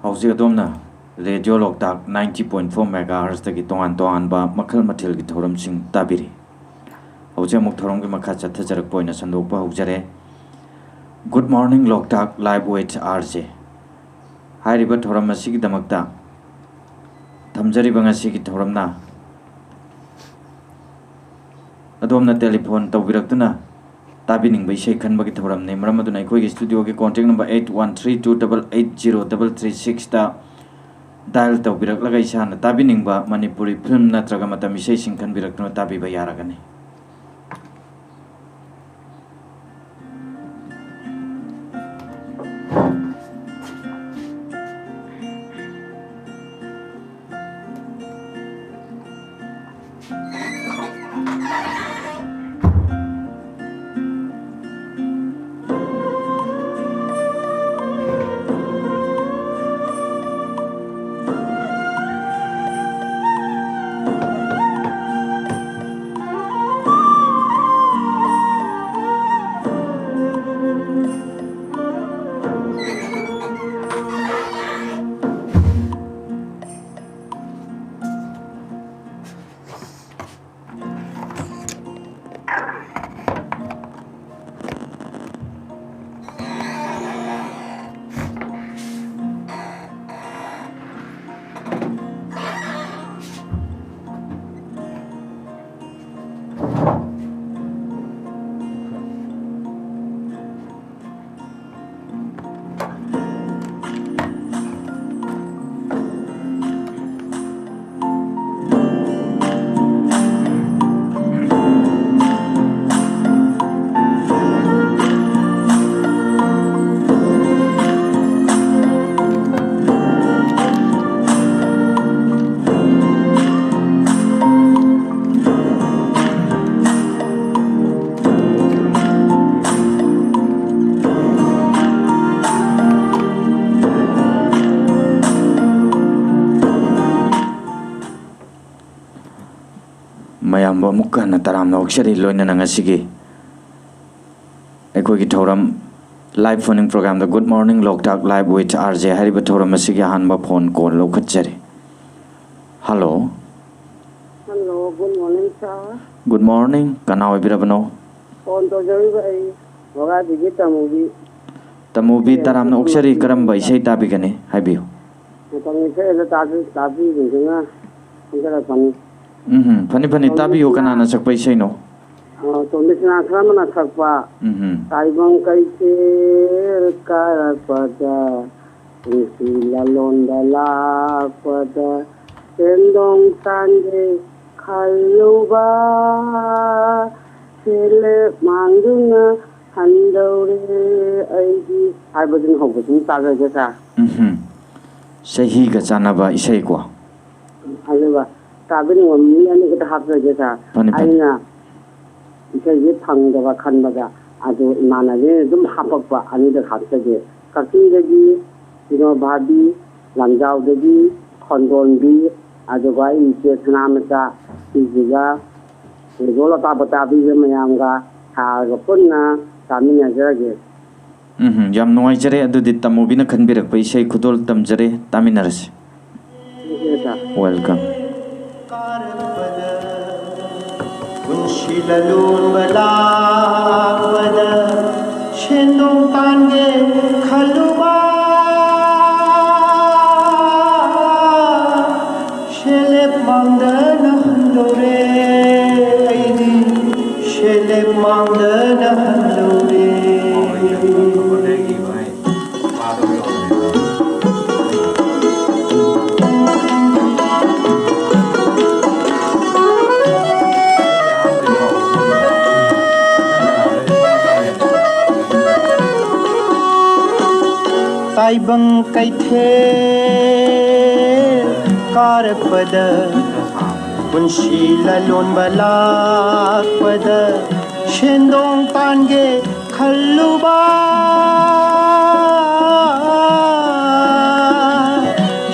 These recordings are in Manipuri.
ꯍꯧꯖꯤꯛ ꯑꯗꯣꯝꯅ ꯔꯦꯗꯤꯑꯣ ꯂꯣꯛꯇꯥꯛ 90.4 ꯃꯦꯒꯥꯍꯔꯁꯇꯒꯤ ꯇꯣꯉꯥꯟ-ꯇꯣꯉꯥꯟꯕ ꯃꯈꯜ ꯃꯊꯦꯜꯒꯤ ꯊꯧꯔꯝꯁꯤꯡ ꯇꯥꯕꯤꯔꯤ꯫ ꯍꯧꯖꯤꯛ ꯑꯃꯨꯛ ꯊꯧꯔꯝꯒꯤ ꯃꯈꯥ ꯆꯠꯊꯖꯔꯛꯄ ꯑꯣꯏꯅ ꯁꯟꯗꯣꯛꯄ ꯍꯧꯖꯔꯦ꯫ Good morning Loktak live with RJ ꯍꯥꯏꯔꯤꯕ ꯊꯧꯔꯝ ꯑꯁꯤꯒꯤꯗꯃꯛꯇ ꯊꯝꯖꯔꯤꯕ ꯉꯁꯤꯒꯤ ꯊꯧꯔꯝꯅ ꯑꯗꯣꯝꯅ ꯇꯦꯂꯤꯐꯣꯟ ꯇꯧꯕꯤꯔꯛꯇꯨꯅ ꯇꯥꯕꯤꯅꯤꯡꯕ ꯏꯁꯩ ꯈꯟꯕꯒꯤ ꯊꯧꯔꯝꯅꯤ꯫ ꯃꯔꯝ ꯑꯗꯨꯅ ꯑꯩꯈꯣꯏꯒꯤ ꯁ꯭ꯇꯨꯗꯤꯑꯣꯒꯤ ꯀꯣꯟꯇꯦꯛ ꯅꯝꯕꯔ 8132880336ꯗ ꯗꯥꯏꯜ ꯇꯧꯕꯤꯔꯛꯂꯒ ꯏꯁꯥꯅ ꯇꯥꯕꯤꯅꯤꯡꯕ ꯃꯅꯤꯄꯨꯔꯤ ꯐꯤꯜꯝ ꯅꯠꯇ꯭ꯔꯒ ꯃꯇꯝ ꯏꯁꯩꯁꯤꯡ ꯈꯟꯕꯤꯔꯛꯇꯨꯅ ꯇꯥꯕꯤꯕ ꯌꯥꯔꯒꯅꯤ꯫ ꯃꯌꯥꯝꯕ ꯑꯃꯨꯛꯀ ꯍꯟꯅ ꯇꯔꯥꯝꯅ ꯑꯣꯛꯆꯔꯤ ꯂꯣꯏꯅꯅ ꯉꯁꯤꯒꯤ ꯑꯩꯈꯣꯏꯒꯤ ꯊꯧꯔꯝ ꯂꯥꯏꯚ ꯐꯣꯟꯅꯤꯡ ꯄ꯭ꯔꯣꯒ꯭ꯔꯥꯝꯗ good morning Loktak live with RJ ꯍꯥꯏꯔꯤꯕ ꯊꯧꯔꯝ ꯑꯁꯤꯒꯤ ꯑꯍꯥꯟꯕ ꯐꯣꯟ ꯀꯣꯜ ꯂꯧꯈꯠꯆꯔꯤ꯫ Hello hello, good morning sir. Good morning, ꯀꯅꯥ ꯑꯣꯏꯕꯤꯔꯕꯅꯣ? ꯐꯣꯟ ꯇꯧꯖꯔꯤꯕ ꯑꯩ ꯃꯣꯒꯥꯗꯒꯤ ꯇꯃꯨꯕꯤ꯫ ꯇꯃꯨꯕꯤ, ꯇꯔꯥꯝꯅ ꯑꯣꯛꯆꯔꯤ, ꯀꯔꯝꯕ ꯏꯁꯩ ꯇꯥꯕꯤꯒꯅꯤ ꯍꯥꯏꯕꯤꯌꯨ꯫ ꯃꯇꯝ ꯏꯁꯩ ꯑꯗꯨ ꯇꯥꯕꯤꯕꯗꯨꯅ ꯈꯟꯖꯔꯛꯄꯅꯤ꯫ ꯐꯅꯤ ꯐꯅꯤ ꯇꯥꯕꯤꯌꯨ, ꯀꯅꯥꯅ ꯁꯛꯄ ꯏꯁꯩꯅꯣ? ꯇꯣꯝꯕꯤꯁꯅꯥ ꯈꯔꯃꯅ ꯁꯛꯄ ꯇꯥꯏꯕꯪ ꯀꯩꯊꯦꯜ ꯀꯥꯔꯛꯄꯗ ꯄꯨꯟꯁꯤ ꯂꯂꯣꯟꯕ ꯂꯥꯛꯄꯗ ꯁꯦꯟꯗꯣꯡ ꯇꯥꯟꯒꯦ ꯈꯜꯂꯨꯕ ꯁꯦꯜꯂꯦꯞ ꯃꯥꯡꯗꯨꯅ ꯍꯟꯗꯧꯔꯦ ꯑꯩꯗꯤ ꯍꯥꯏꯕꯗꯨꯅ ꯍꯧꯕꯁꯤꯡ ꯇꯥꯖꯒꯦ ꯁꯥꯔ꯫ ꯆꯍꯤꯒ ꯆꯥꯟꯅꯕ ꯏꯁꯩꯀꯣ? ꯑꯗꯨꯒ ꯇꯥꯕꯤꯅꯤꯡꯕ ꯃꯤ ꯑꯅꯤꯈꯛꯇ ꯍꯥꯞꯆꯒꯦ ꯁꯥꯔ꯫ ꯑꯩꯅ ꯏꯁꯩꯁꯦ ꯐꯪꯗꯕ ꯈꯟꯕꯗ ꯑꯗꯨ ꯏꯃꯥꯟꯅꯕꯤꯅ ꯑꯗꯨꯝ ꯍꯥꯞꯄꯛꯄ ꯑꯅꯤꯗ ꯍꯥꯞꯆꯒꯦ꯫ ꯀꯛꯆꯤꯡꯗꯒꯤ ꯀꯩꯅꯣꯚꯥꯕꯤ, ꯂꯝꯖꯥꯎꯗꯒꯤ ꯈꯣꯟꯗꯣꯟꯕꯤ, ꯑꯗꯨꯒ ꯑꯩ ꯏꯆꯦ ꯁꯅꯥꯃꯆꯥ ꯁꯤꯁꯤꯒ ꯔꯦꯗꯤꯑꯣ ꯂꯣꯛꯇꯥꯛꯄ ꯇꯥꯕꯤꯕ ꯃꯌꯥꯝꯒ ꯁꯥꯔꯒ ꯄꯨꯟꯅ ꯇꯥꯃꯤꯟꯅꯖꯔꯒꯦ꯫ ꯌꯥꯝ ꯅꯨꯡꯉꯥꯏꯖꯔꯦ꯫ ꯑꯗꯨꯗꯤ ꯇꯃꯨꯕꯤꯅ ꯈꯟꯕꯤꯔꯛꯄ ꯏꯁꯩ ꯈꯨꯗꯣꯜ ꯇꯝꯖꯔꯦ, ꯇꯥꯃꯤꯟꯅꯔꯁꯤ꯫ ꯋꯦꯜꯀꯝ꯫ ꯄꯨꯟꯁꯤ ꯂꯂꯣꯟꯕ ꯂꯥꯛꯄꯗ ꯁꯦꯟꯗꯣꯡ ꯇꯥꯟꯒꯦ ꯈꯜꯂꯨꯕ ꯁꯦꯜꯂꯦꯞ ꯃꯥꯡꯗꯅ ꯍꯟꯗꯧꯔꯦ ꯑꯩꯗꯤ ꯁꯦꯜꯂꯦꯞ ꯃꯥꯡꯗꯅ ꯍꯟꯗꯧꯔꯦ꯫ ꯇꯥꯏꯕꯪ ꯀꯩꯊꯦꯜ ꯀꯥꯔꯛꯄꯗ ꯄꯨꯟꯁꯤ ꯂꯂꯣꯟꯕ ꯂꯥꯛꯄꯗ ꯁꯦꯟꯗꯣꯡ ꯇꯥꯟꯒꯦ ꯈꯜꯂꯨꯕ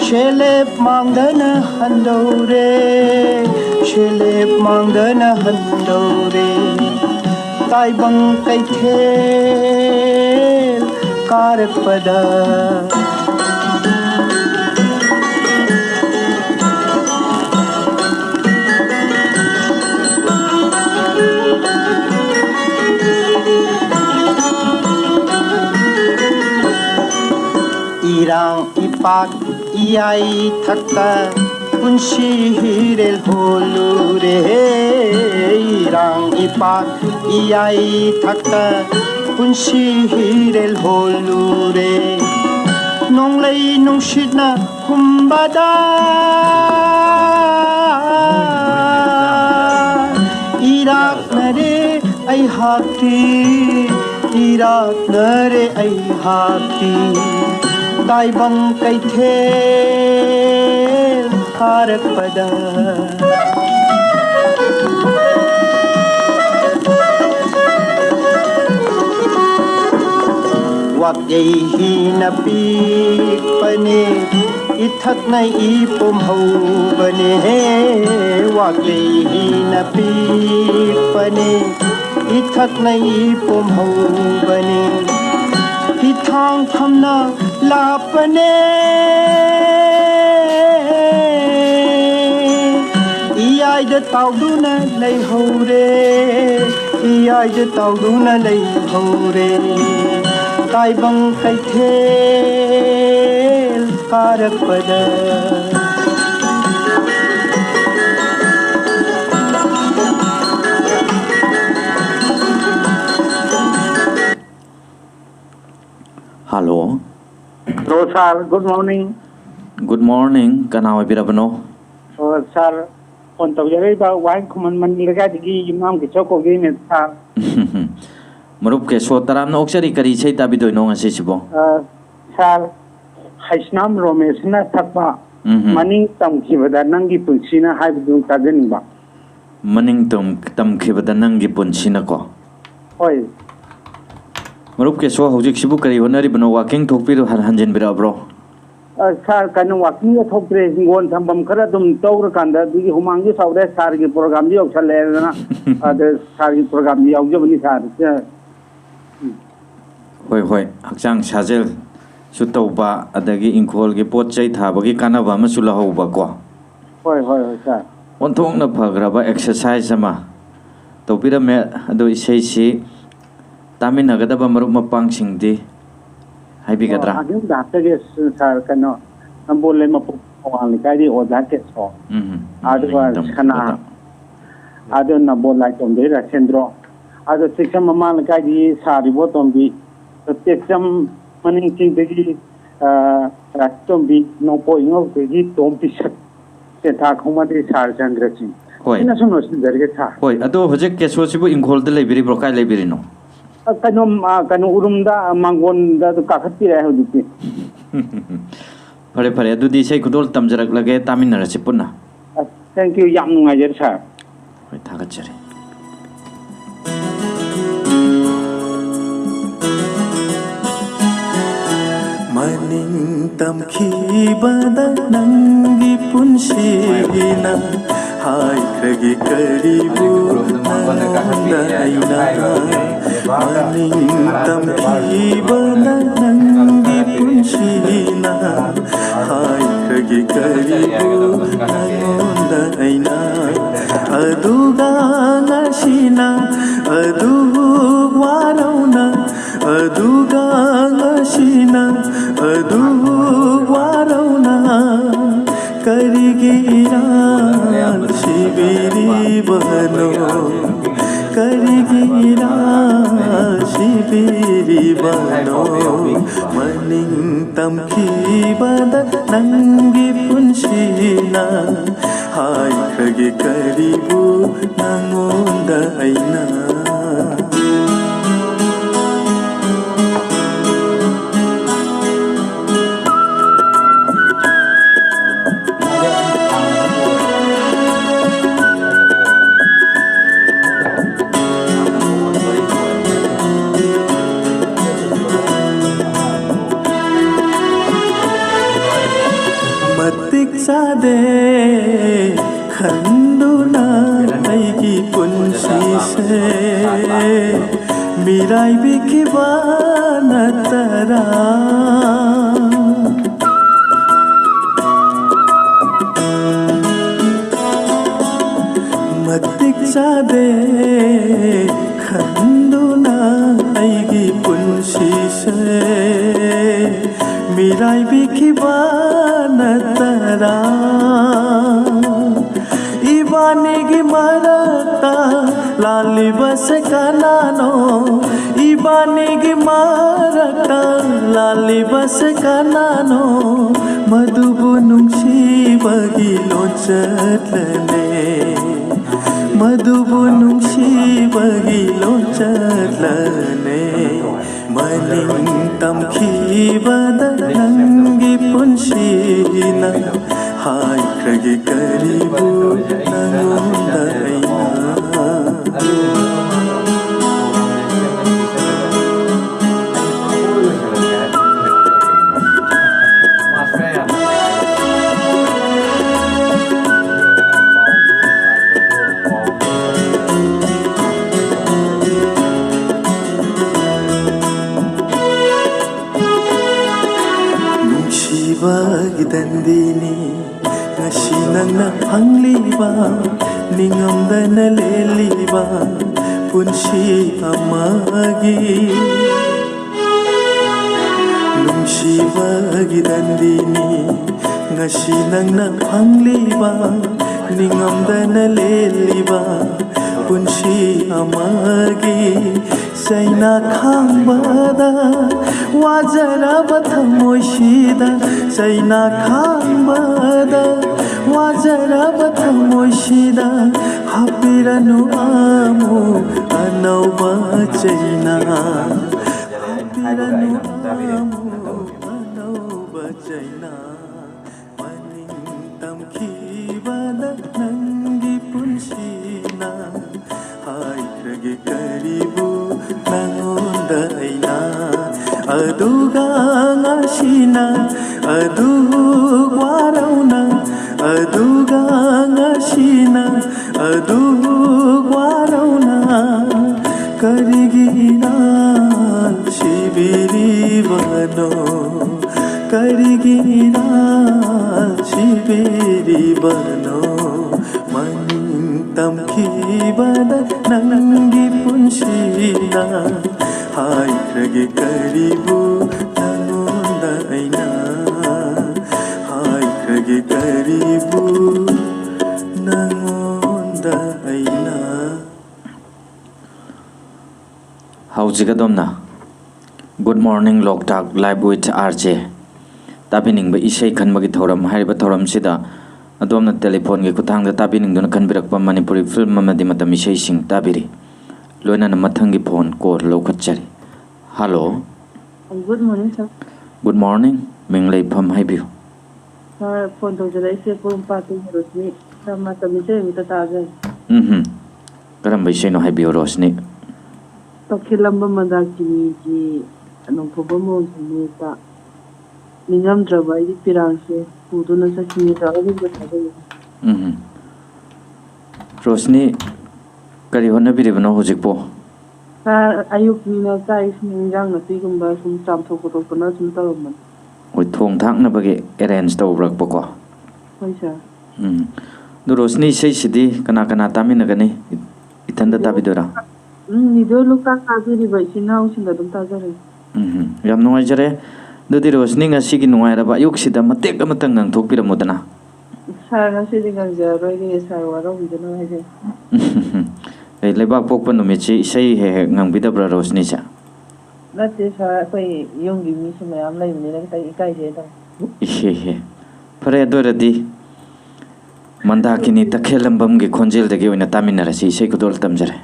ꯁꯦꯜꯂꯦꯞ ꯃꯥꯡꯗꯅ ꯍꯟꯗꯧꯔꯦ ꯁꯦꯜꯂꯦꯞ ꯃꯥꯡꯗꯅ ꯍꯟꯗꯧꯔꯦ꯫ ꯇꯥꯏꯕꯪ ꯀꯩꯊꯦꯜ कारपदा irang ipak iyai thakta punsi hirel holure irang ipak iyai thakta punsi hirel holure nonglei nungshitna humbada irak nare ai hakti irak nare ai hakti taibang kaithel karakpada wakyai hina pikpane ithak nai ipom hau bane wakyai hina pikpane ithak nai ipom hau bane ithang thamna lapane iyai da tauduna lei hore iyai da tauduna lei hore taibang kaithel karakpada Hello. Hello, sir. Good morning. Good morning. Kana birabano. Sir, on the very wine common money regarding you know the choco game, sir. Marup ke so taram no oksari kari chei tabi doi no ngasi chibo. Sir, Haisnam Romesna Tapa, Maning Tam Kivada Nangi Punsina Hybidun Taganba. Maning tam khibada nangi punsina ko. Oi, Marup ke so hojik sibu kari honari bano walking thokpiru hanjen bira bro. sir, can you walk me a top raising one Tambam Karatum Tograkanda, the Humangi South Sargi program, the Oxalena, the Sargi program, the Oxalena. Hoi hoi hakchang sajel su tauba adagi inkhol ge pot chai thabagi kanaba ma sula hoba ko Hoi, sir. onthong na phagraba exercise ama topira me ado isei si tamin nagadaba marup mapang singdi haibi gadra Agim Datages, sir, cannot. Ambole Mapuan, Gadi or Jacket saw. Otherwise, Kana. Other Nabo like on the Sendro. Other Sikam Maman Gadi, Sari, what on the Texam Manning King, Rastombi, no point of the heat, don't be shut. Set Hakumati Sars and dressing. hoi hoi ado hojek ke so sibu inkhol de lebiri brokai lebiri no Kanu Urumda, Mangon, the Kakati, I have to pare pare adu di sei kudol tamjarak lage tamin na sipuna Thank you, Yam Najer, sir. hoi thagachare maning tam khibada nangi punsina hai kragi karibu naina maning tam khibada nangi punsina hai kragi karibu naina aduga nashina adu warauna aduga nashina adu warauna karigira shibiri bano karigira shibiri bano maning tam khibada nangi punsina hai kragi karibu nangonda aina sade khanduna aigi punsi se mirai bikiba natara matik sade khanduna aigi punsi se मिराई बिखिबा नतरा इबानिगी मरता लाली बस कनानो इबानिगी मरता लाली बस कनानो मधुबु नुंगसिबगी लोचतलने मधुबु नुंगसिबगी लोचतलने मनिं तमखिबदा नंगी पुंसिना हाइख्रगे करीबु नंगोंदा Dandini ngasi nangna pangliba ningamdana leliba punsi amagi nungsiba gidandini ngasi nangna pangliba ningamdana leliba punsi amagi Saina khambada wajaraba thamoishida Saina khambada wajaraba thamoishida hapiranu amu anauba chaina hapiranu amu anauba chaina maning tamkhibada nangi punsina haikrage karibu nangonda aina aduga ngashina adugwarauna aduga ngashina adugwarauna karigina shibiri bano karigina shibiri bano maning tamkhibada nangi punsina haikrage karibu nangonda aina haikrage karibu nangonda aina Haujigadomna Good morning Loktak live with RJ Tabining ba isay khanbagi thoram hariba thoram sida adomna telephone gi kuthangda tabining dona khanbirakpa Manipuri film amadi matam isay sing tabiri loina na mathangi phone call lokhatchari Hello Good morning sir Good morning minglay pham haibiu sir phone to jada ise pum pati rosni sama tamise mita taje karam bai no haibiu rosni Takilamba madaki ji anong problemo ni ta ningam draba di pirangse pudu na sa kini ta ali batabe Rosni kari hona biribno hojikpo sa ayuk ni na sa is ningjang na ti gumba sum tam thok ko na sum taroman oi thong thak na bagi arrange tawrak pako hoi sir du Rosni sei sidi kana kana tamina gani itanda tabidora ni do lukta ka di bai sinau sinda dum ta jare yam nuai jare dudi Rosni ngasi gi nuai raba yuk sida matek amatang ngang thokpiramudana sir ngasi di gang jaro ni sir waro bidana haje lebak pokpa numichi isai he ngang bidabra Rosni cha nate sa koi yongi mi su mayam lai ni la kai kai je ta he pare doradi mandakini takhelambam gi khonjel dagi oina taminara si isai kudol tamjare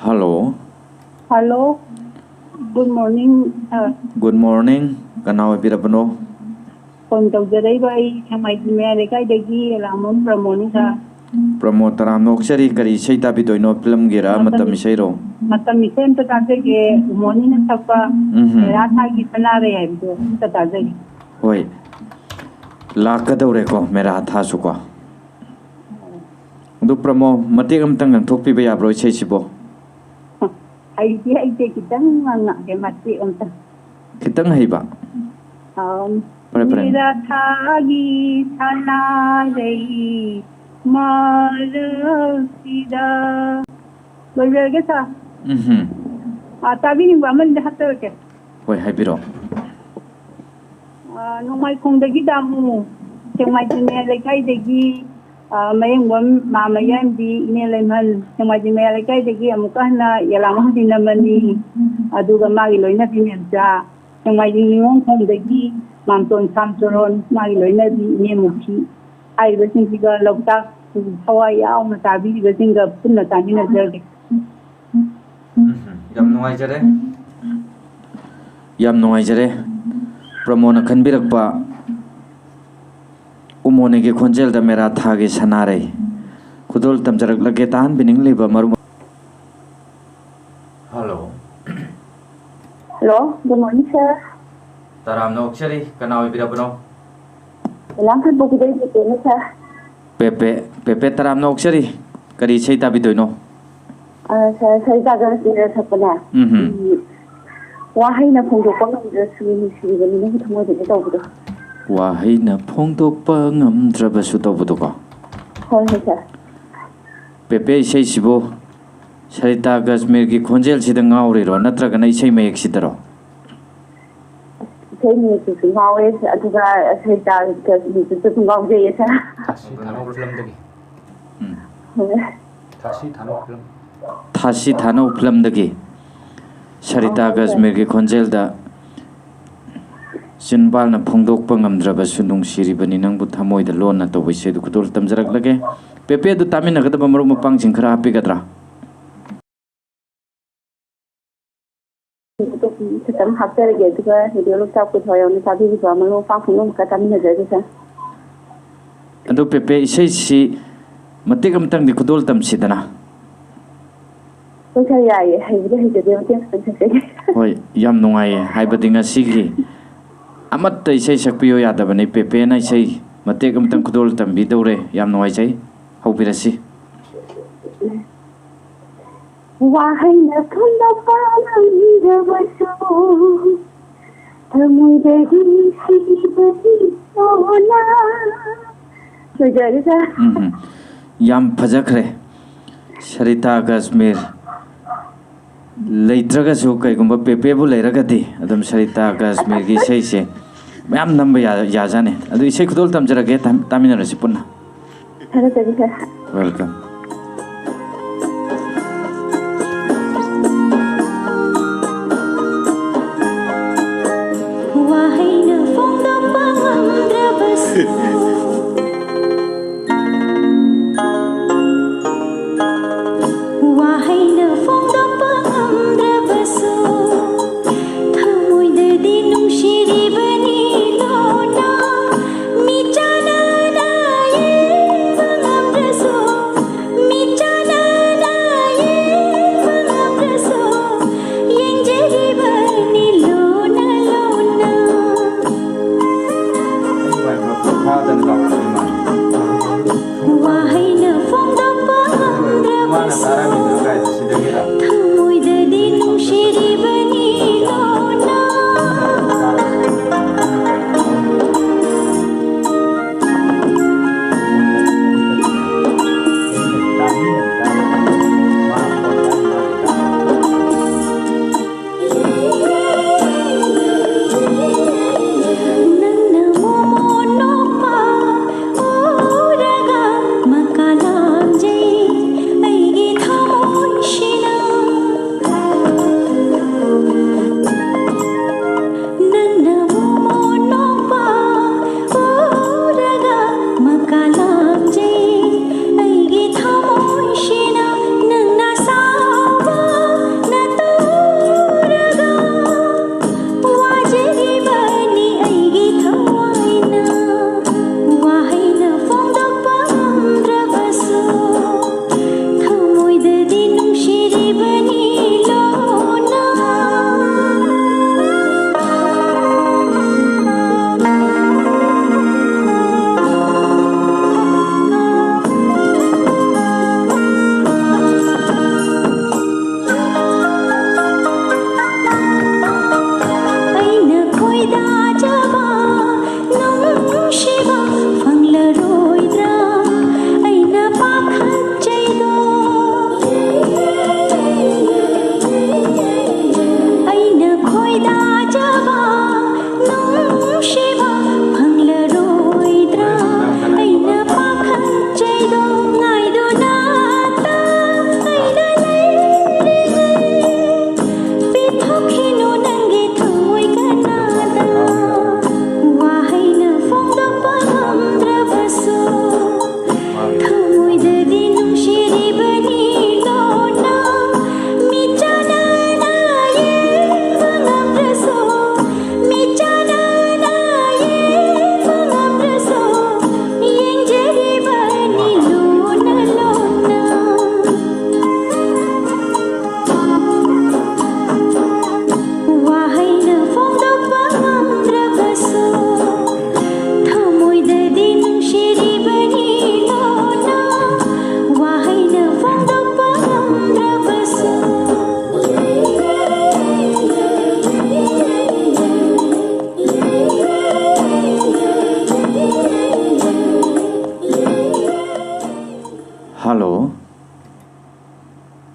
Hello. Hello. Good morning. Good morning. Kanaw birabano. Phone tawjaray ba ay kamay dimere kay dagi lamon pramoni sa. Pramod तराम नोक्सरी करी इसे ताबिदोइनो फिल्म गिरा मतम इसेरो मतम इसे तो ताजेगे मोनी ने सबका रात आगे सना रहे हैं तो ताजेगे होय लाकदौरे को मेरा था सुको दु प्रमो मते गमतंग थोकपि याब्रो इसेसिबो आई कितंग ना के मते उनता खितंग हैबा मेरा थागी सना रही मारसीदा बोल सा ताबी नहीं बामन हत्तर के होय हाइबिरो नोमाई खोंदगी दामु सेमाई जिने लेकाई देगी मयंगम मामयम दी इने लेमल सेमाई जिने लेकाई देगी अमुकहना यलाम दिनमनी अदुगा मागी लोइना पिनेमजा सेमाई जिनिंग खोंदगी मामतोन सामचोरन मागी लोइना दी इने मुखी आइबसिंगसिगा लोकता हवा यावना ताबीबसिंगा पुन्ना तामिना जरगे याम नुंगाइजरे प्रमोना खनबिरकपा उमोने के खोंजेल दा मेरा थागे सनारे खुदोल तमजरक लगे तान बिनिंग लेबा मरु hello hello good morning sir तराम नोक्सरी कनाव बिरबनो लांखन बोगदे देते सर पेपे पेपे तराम नोक्सरी करी छै ताबिदोइनो सर सर जागा सिर सपना वाहैना फोंदोकपा ngамद्रसु नुसिबनि नों थमोदे तौबदो वाहैना फोंदोकपा ngамद्रबसु तौबदो को होय होय सर पेपे इसे सिबो सरिता कश्मीर की खोंजेल सिदा ngawriro natragana isei mayek sidaro isei mayek su ngawe aduga sariता Kashmir su ngawje yesa थासी थानो फिल्म दगी सरिता कश्मीर की खोंजेल दा सिनबाल न फोंदोकपा ngамद्रबसु नुंसिरिबनि नंबु थमोइदा लोन न तोबैसे दु खुदोल तमजरक लगे पेपे दु तामिनगदबा मरु मपांग सिंखरा हापिगद्रा तो खतम हाफते लगे दुगा वीडियो लोग सब कुछ होयो ने ताबी भी मरु पांग फुनो का तामिना जगे सर अदु पेपे इसे सी मतेगम तंग दि खुदोल तमसिदना तो याय हाइबदे हाइदे मते ससे होय याम नुंगाय हाइबदि ngasi अमत इसे सकपियो यादबने पेपे ना इसे मतेगम तंग खुदोल तंबि दौरे याम नुंगाय छै हौबिरसि वाहैना खोंदोकपा ngамद्रबसु थमोइदे सिबनि सोना सजरसा याम फजखरे सरिता कश्मीर लेत्रगसु कईगुंबा पेपेबु लेरगदि अदम सरिता कश्मीर की इसे से मैम नंबर याजाने अदु इसे खुदोल तमजरगे तामिनरसि पुन्ना वेलकम वाहैना फोंदोकपा ngамद्रबसु वाहैना फोंदोकपा ngамद्रबसु थमोइददि नुंसिरिबनि लोना मिचाना नाये ngамद्रसु मिचाना नाये ngамद्रसु yenjeriबनि लोना लोना वाहैना फोंदोकपा ngамद्रबसु थमोइददि नुंसिरिबनि लोना ನನ್ನ मोमोनोपा ओरगा मकालाम जै ऐगी थमो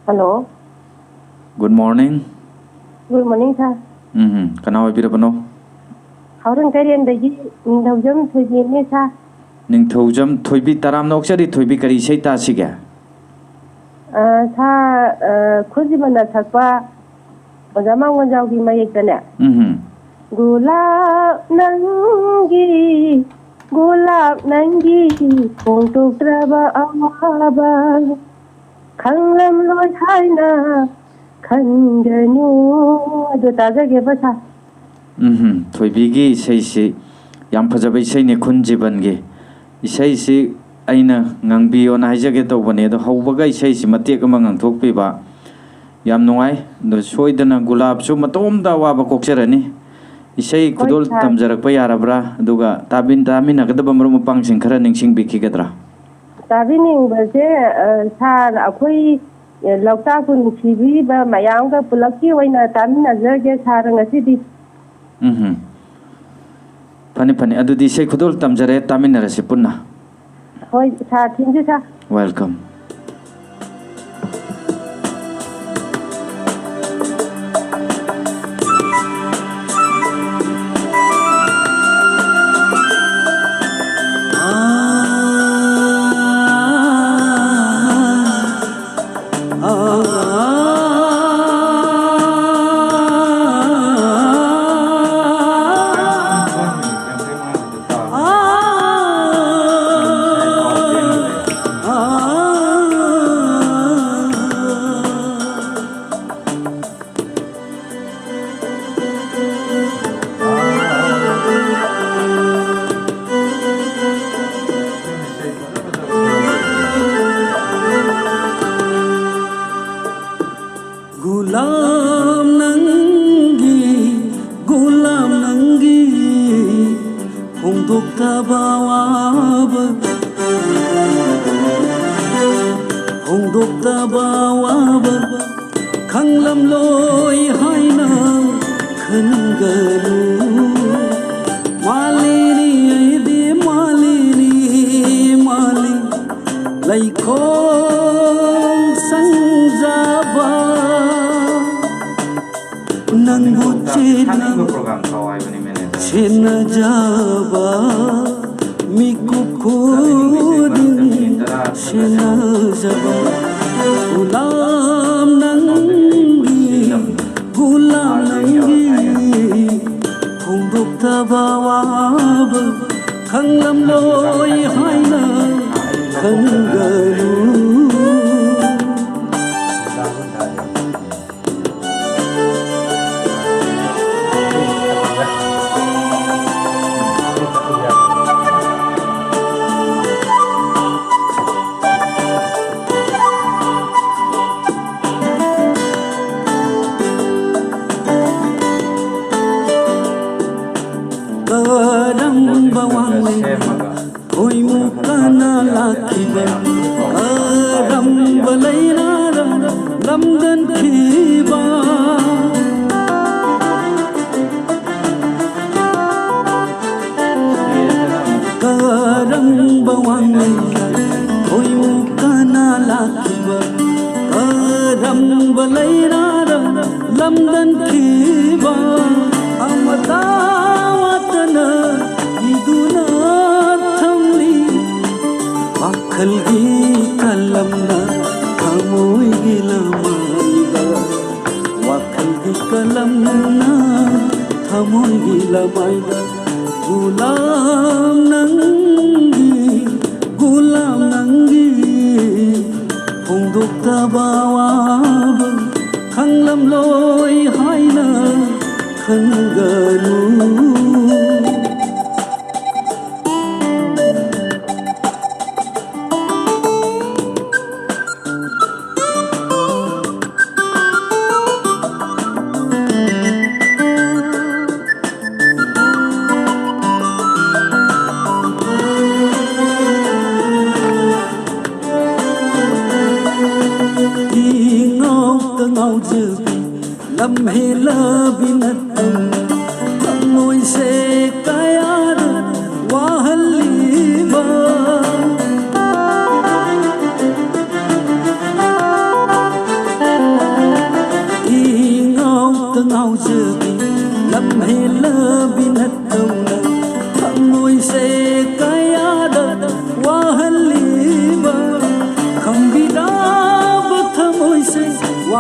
hello good morning good morning sir कना ओइबिरबनो हौरन करियनदगी निंथौजम थोइबिने सर निंथौजम थोइबी तराम नोक्सरी थोइबी करी सैता सिगे सा खुजिबना सकपा ओजामांग वंजावगी मयेकने गुलाब नंगी फोंटोक्ट्रबा अवाबा खंगलम लोय हायना खंगनु अदो ताजगे बसा थोइबीगी इसेसी याम फजब इसेने खुंजिबनगे इसेसी अइना ngangbiyona haijage tawbane do hawbaga iseisi matek ama ngangthokpiba yam nungai do soidana gulab su matomda waba kokserani isei khudol tamjarakpa yarabra aduga tabina gadaba marum pangsing khara ningsing bikigadra tabining base sar akoi lokta kun khibi ba mayang ga pulaki waina tamina jage sar ngasidi Pani adudi sei khudol tamjare taminarasi punna Hoi, sir, thank you, sir. Welcome.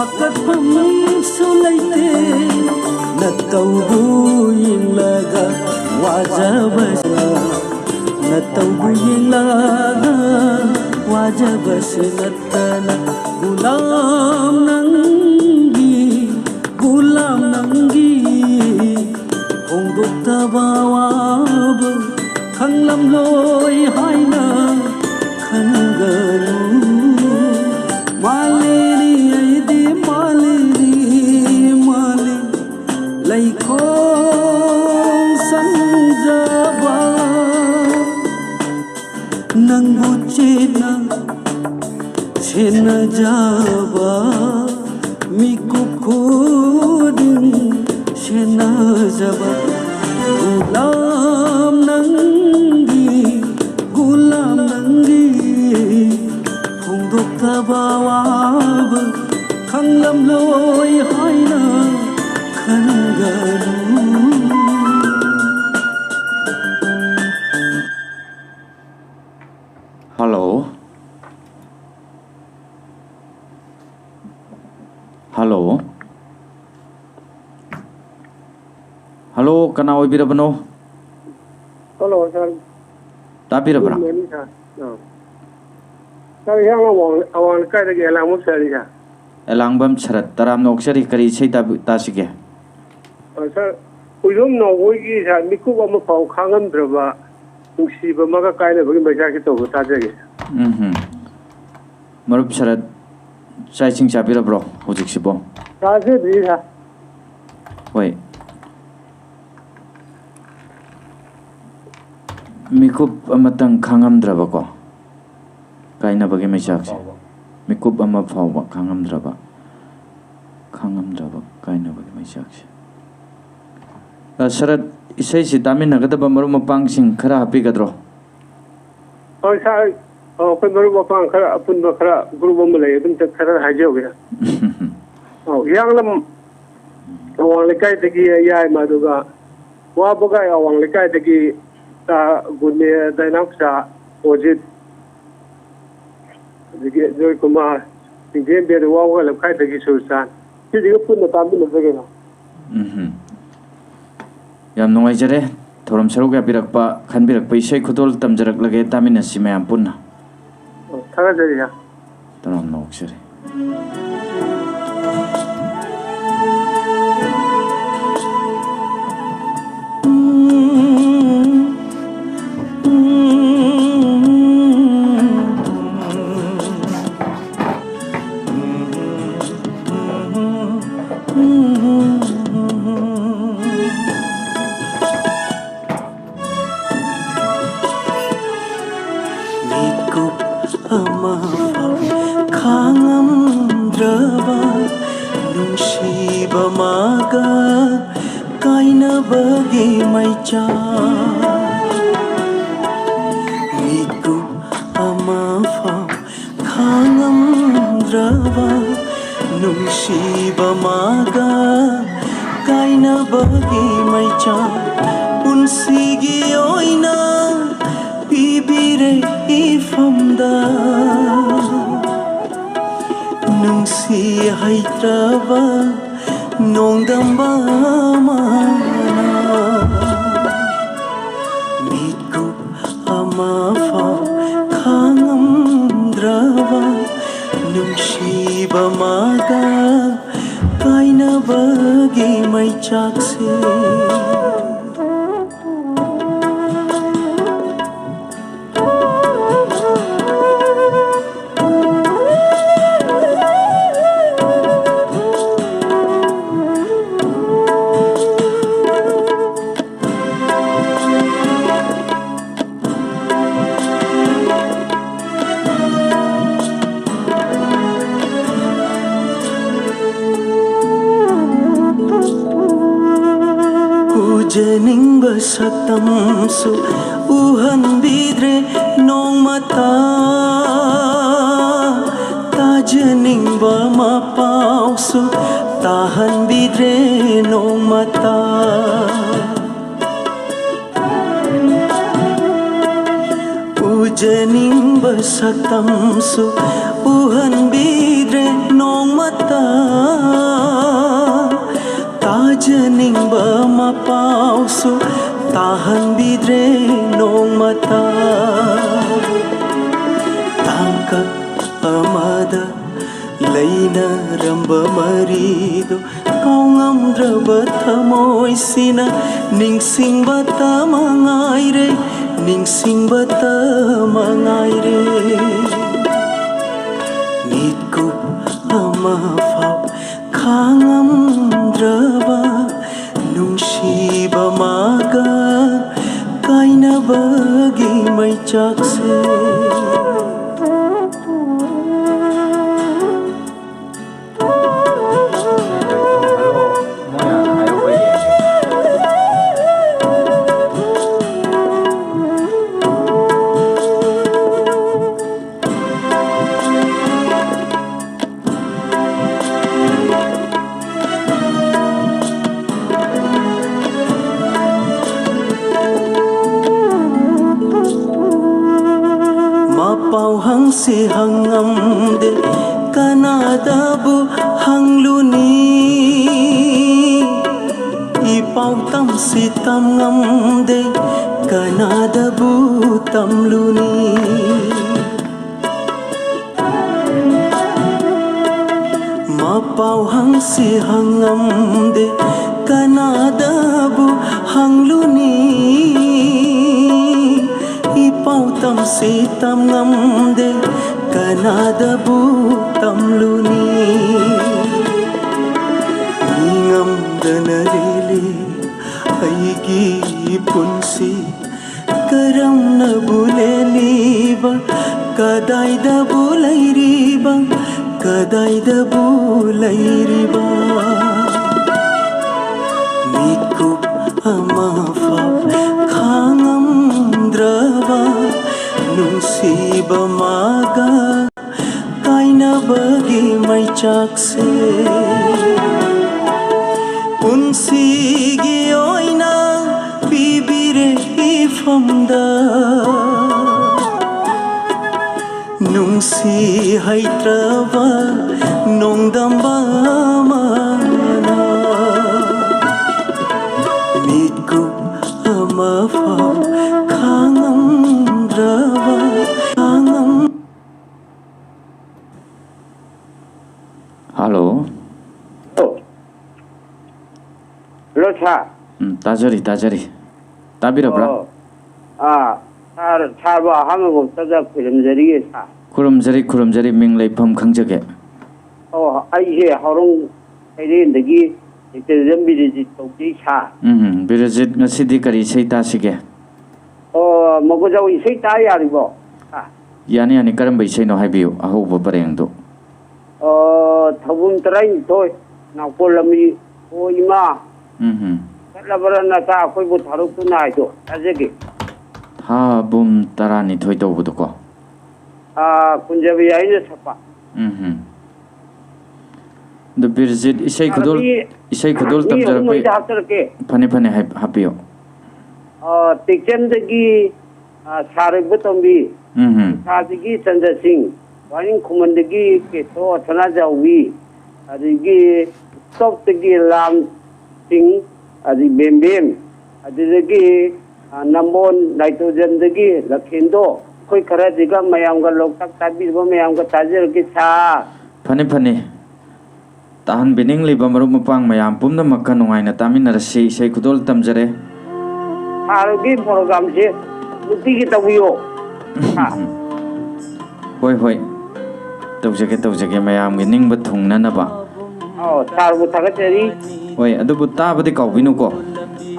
वाकत्फम सुलैते नतौबु यिंगलगा वाजबस नतौबु यिंगलगा वाजबस नतना गुलाम नंगी होंदोक्तबा वाब खंगलम लोय हायना खनगनु मालेरी ऐदी मालेरी माले लैखों संजबा नंगु चेना जाबा मिकु खुदिन शेना जाबा गुलाम नंगी होंदोक्तबा वाब खंगलम लोय हायना खनगनु हेलो हेलो हेलो कना ओइबिरबनो हेलो सर ताबिरबरा sir yang awang kai de gelang mu sari ya Elangbam Sharad तराम नोक्सरी करी छै तासिगे sir uyum no woigi sa miku ba ma phau khangam draba ungsi ba maga kai ne bagi baja ki to ta jage मरुप Sharad चाइसिंग चाबिरब्रो होजिक्सिबो ta je bi ha होय मिकुप अमतंग खांगमद्रबको काइना बगे मैचाक्से मिकुप अमा फावबा खांगमद्रबा काइना बगे मैचाक्से शरद इसै सि तामिनगदब मरु मपांगसिंग खरा हापिगद्रो oi sa ko maru ba pang khara apun ba khara guru bom le dum ta khara ha je ge yang lam awang le kai de gi yai ma du ga wa bo ga awang le kai de gi ta gunne dainam sa ojit dige joy kumar dige be wa wa le kai de gi sultan ti dige pun na tam bi le ge na yam nongai jare thoram saruk ya birakpa khanbirakpa isai khutol tamjarak lage tamina simayam punna thara jari ya taram noksare Satamsu uhan bidre nong mata tajening ba mapausu tahan bidre nong mata ujening ba satamsu uhan bidre nong mata ताहनबिद्रे नोंमता तांकक amada ꯂꯩꯅꯔꯝꯕ ꯃꯔꯤꯗꯣ ꯀꯥꯎꯉꯝꯗ꯭ꯔꯕ ꯊꯃꯣꯏꯁꯤꯅ ꯅꯤꯡꯁꯤꯡꯕꯇ ꯃꯉꯥꯏꯔꯦ ꯅꯤꯡꯁꯤꯡꯕꯇ ꯃꯉꯥꯏꯔꯦ ꯃꯤꯠꯀꯨꯞ ꯑꯃꯐꯥꯎ ꯈꯥꯡꯉꯝꯗ꯭ꯔꯕ ꯅꯨꯡꯁꯤꯕ ꯃꯥꯒ ꯀꯥꯏꯅꯕꯒꯤ ꯃꯩꯆꯥꯛꯁꯦ Mapau hang si hangamde kanadabu hangluni ipau tam si tam ngamde kanadabu tamluni Mapau hang si hangamde kanadabu hangluni ipau tam si tam ngamde kanadabu tamluni ngamdana lili aigi punsi karamna buleliba kadaida bulairiba kadaida bulairiba mitkup amafa khangamdraba nungsiba maga kainabagi maichakse punsigi oina bibire ifamda nungsi haitrava nongdamba mana mitku amafa khangamdrava khangam Hello. Locha. Tajari. Tabirabra. Sarwa hango taja kuramjari sa. Kuramjari ming leipam khangjage. Ai he harong aidendagi Birajit tawti sa. Birajit ngasidi kari isai tasige. Magojaw isai ta yaribo. Yani karamba isai no haibiu ahuba parengdo. Thabum tarain toy nakolami o ima. Labarana ta koi bu tharuk tu nai do ajege. Ha bum tarani thoi tawbudu ko. Punjabi aine sapa. The Birajit isai khudul tamjarape phane happio. Tikchandagi Saributombi. Sadigi Chandra Singh. Waring Kumandagi Keto Thanajawi. Adigi Stoptagi Lam Singh. Adi Bembem. Adigi Nambon Nitrogen-dagi Lakhindo. Koi Karajiga Mayamga Loktak Tabiba Mayamga Tajir Gisa. Phane. Tahan bining liba marup mapang mayam pumna makka nungaina taminarasi isai khudul tamjare. Harugi program se muti ki tawiyo. Hoi. Tawjage mayam gi ningba thungna na ba. Sarbu thagachari. Hoi adubu tabadi kaubinu ko.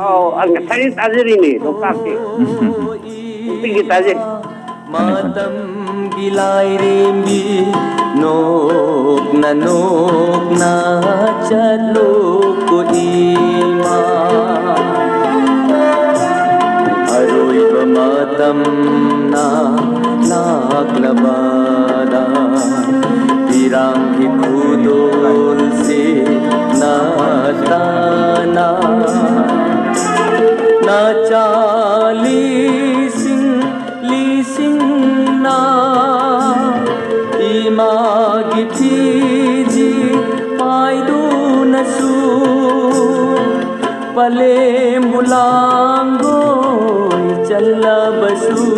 Ang sari tajiri ni lokake. Muti ki tajir. Matam gilai rembi nok na chalo ko ima aroi ba matam na naklabada pirang ki khudol se na tana na chali Lising na imagiti ji paidu nasu pale mulango challa basu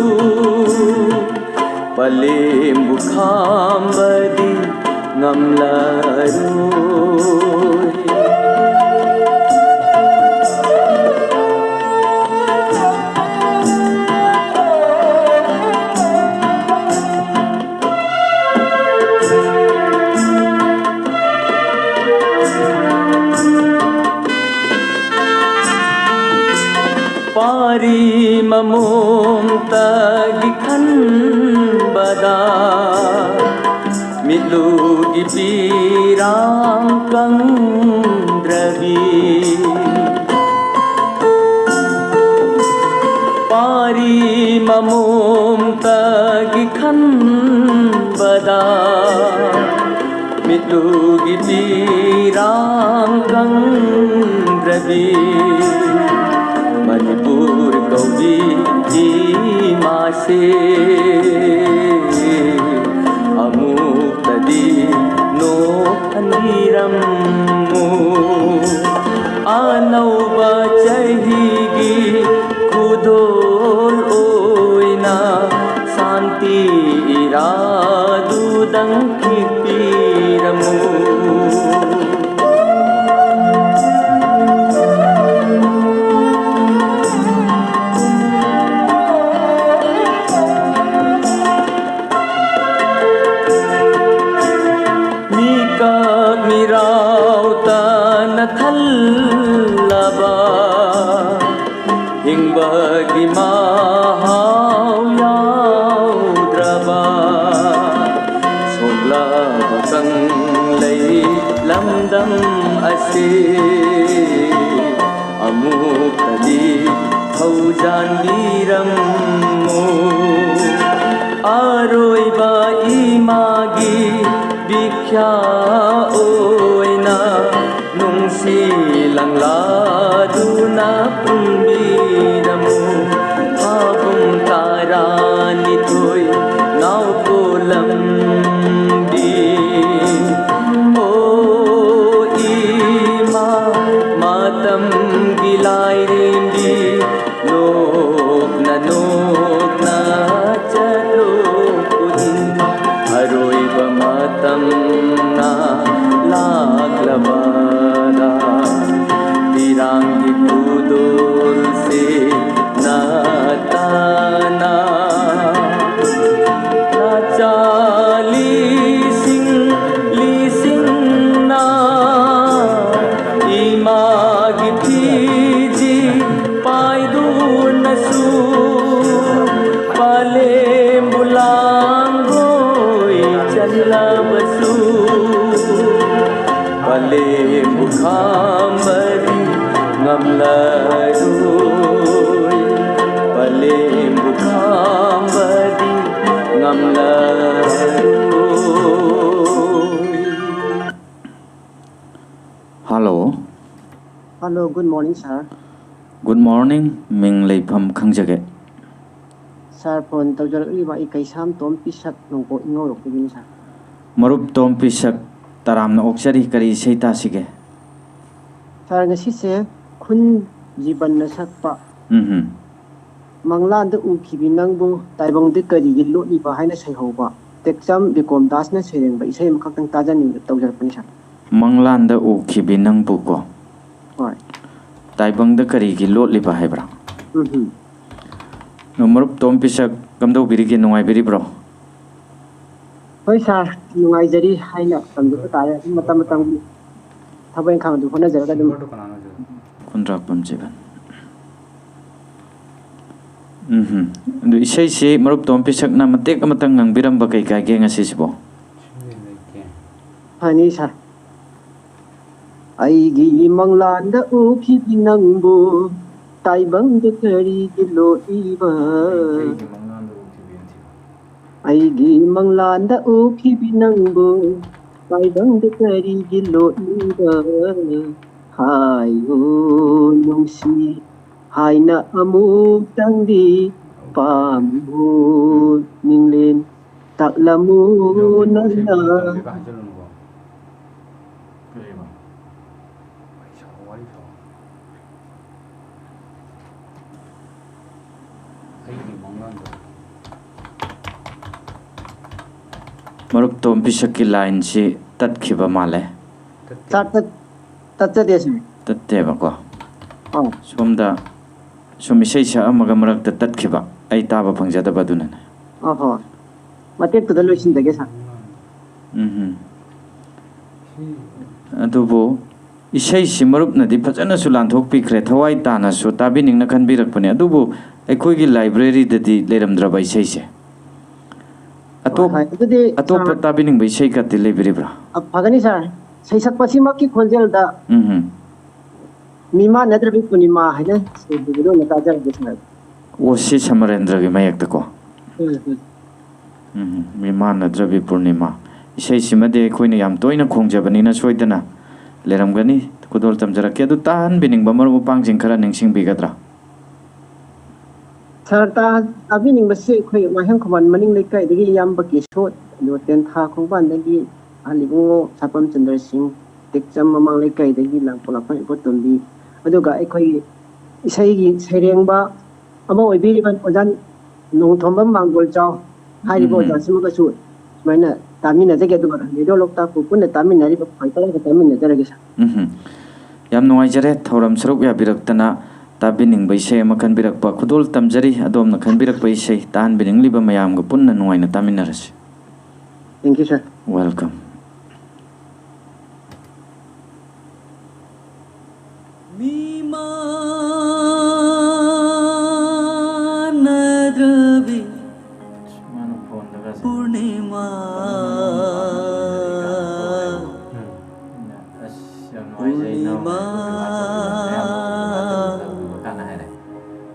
pale mukhambadi ngamlaru Pari mamum tagikhan bada mitlugi pirang kang drabi Pari mamum tagikhan bada mitlugi pirang kang drabi Manipur kaudi di mase amuk tadi no anirammu anau bachahigi kudol oina santi iradu dang kipiramu Thallaba hingbagi mahau yaudraba sogla bakang lay lamdam ase amuk tadi haujan birammu aroi ba imagi bikya oina nungsi lang laduna pumbiramu habung tarani toy nau kolam di o ima matam gilai rimbi nok na chalo kudin aroi ba matam na laglabada Pirangi pudol se natana Nachali lising na imagi piji paidu nasu pale mulango challa basu pale mukhambari ngamlaroy pale mukhambari ngamlaroy Hello Hello, good morning, sir. Good morning ming leifam khangjage Sir, phone tawjaraliba ikaisam tom pisak nongko ingorok pagin sir. Marup tom pisak taramna oksari kari seita sige Sir, ngasi se khun jiban na sakpa manglan da ukibi nangbu taibong de kari yillo ni ba haina sai hoba tekjam bikom das na sereng ba isai makakang tajaning tawjar pani sir. Manglanda u khibinang buko Hoy. taibang da kari gi lot liba haibra no marup tom pisak kamdo birigi nungai biri bro Hoy sir, nungai jari haina tamdu tare matam matam thabai khang du khona jara dum kundrak pamjeban du isai se marup tom pisak na matek amatang ngang biram ba kai ka ge ngasi sibo Hani sir. Aigi manglanda ukibi nangbu taibang de kari gilo iba Aigi manglanda ukibi nangbu taibang de kari gilo iba Hayo nungsi haina amuk tangdi pamu ninglen taklamu nana मरुप तोम पिसक की लाइन से तत्खिबा माले तत्ते से तत्तेबको हां सोमदा सोमिसै सा अमगा मरक तत्खिबा आई ताबा फंगजादबा दुना ओहो मतेक तो लोइसिन दगे सा अदुबो इसै सि मरुप नदी फजना सु लांथोक पिखरे थवाई ताना सु ताबिनिंग न खनबिरकपने अदुबो अखोइगी लाइब्रेरी ददी लेरमद्रबा इसै से अतोप ताबिनिंग इसै कति लेबिरिब्रा अब फगनी सर सैसक पसिमक की खोलजेल दा मीमा नद्रबी पूर्णिमा है से बिगडो नताजर दिसना ओसी समरेंद्र की मयक तको मीमा नद्रबी पूर्णिमा इसै सिमदे खोइने याम तोइना खोंजबनिना सोइदना लेरमगनी कुदोल तमजरके अदु ताहन बिनिंग बमर उपांगजिंग खरा निंगसिंग बिगद्रा सरता अबिनिंग बसे खोइ माहम खमन मनिंग लेkai दगी याम बकी सो नो तेन था खोंबान दगी आलिबो सापम चंद्र सिंह टेक्चम ममांग लेkai दगी लांपोला फै बोतुंबी अदुगा एखोइ इसैगी सेरेंबा अमा ओइबिरिबन ओजान नोंथोंबम मांगोल चाव हारिबो जासिमगसु माइना तामिना जगे दुगा रेडियो लोकता पुपुन तामिनारि फाइतरा के तामिना जरगे सा याम नुवाइजरे थौरम सरुक या बिरक्तना ताबिनिंग बैसे मखन बिरक्पा खुदोल तमजरी अदोम न खन बिरक बैसे तान बिनिंग लिबा मयाम ग पुन्न नुवाइना तामिनरस थैंक यू सर वेलकम मीमा नद्रबी पूर्णिमा पूर्णिमा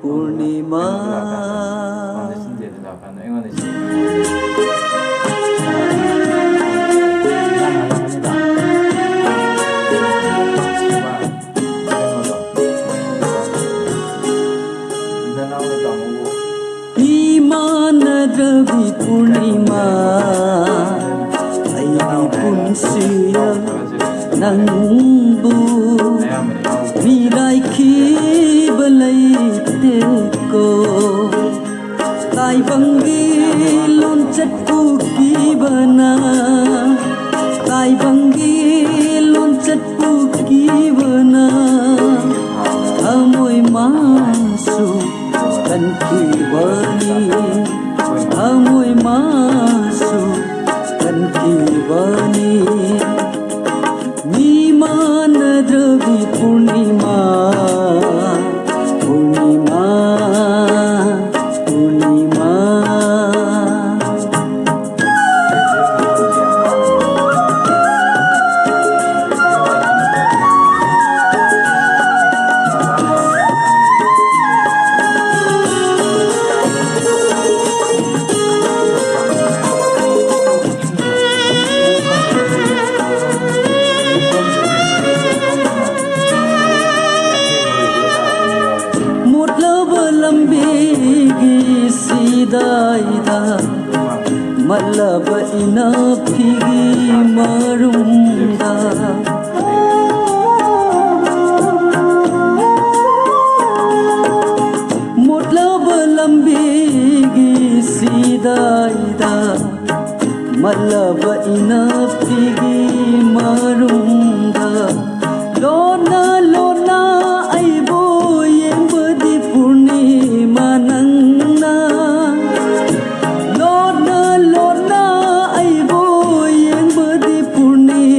पूर्णिमा नद्रबी पूर्णिमा पुंसिया नंबू मिराइखिब लैतेको ताइबंगी लोंचटपु किबना ताइबंगी लोंचटपु किबना हमोय मासु कनकिबनी हमोय मासु कनकिबनी मीमा नद्रबी पूर्णिमा पूर्णिमा पूर्णिमा मल्लब इना फिगी मरुंगा मतलब लंबीगी सीधा मल्लब इना फिगी मरुंगा लोना लोना आइबो येंबदी पूर्णिमा नंगना लोना लोना आइबो येंबदी पूर्णिमा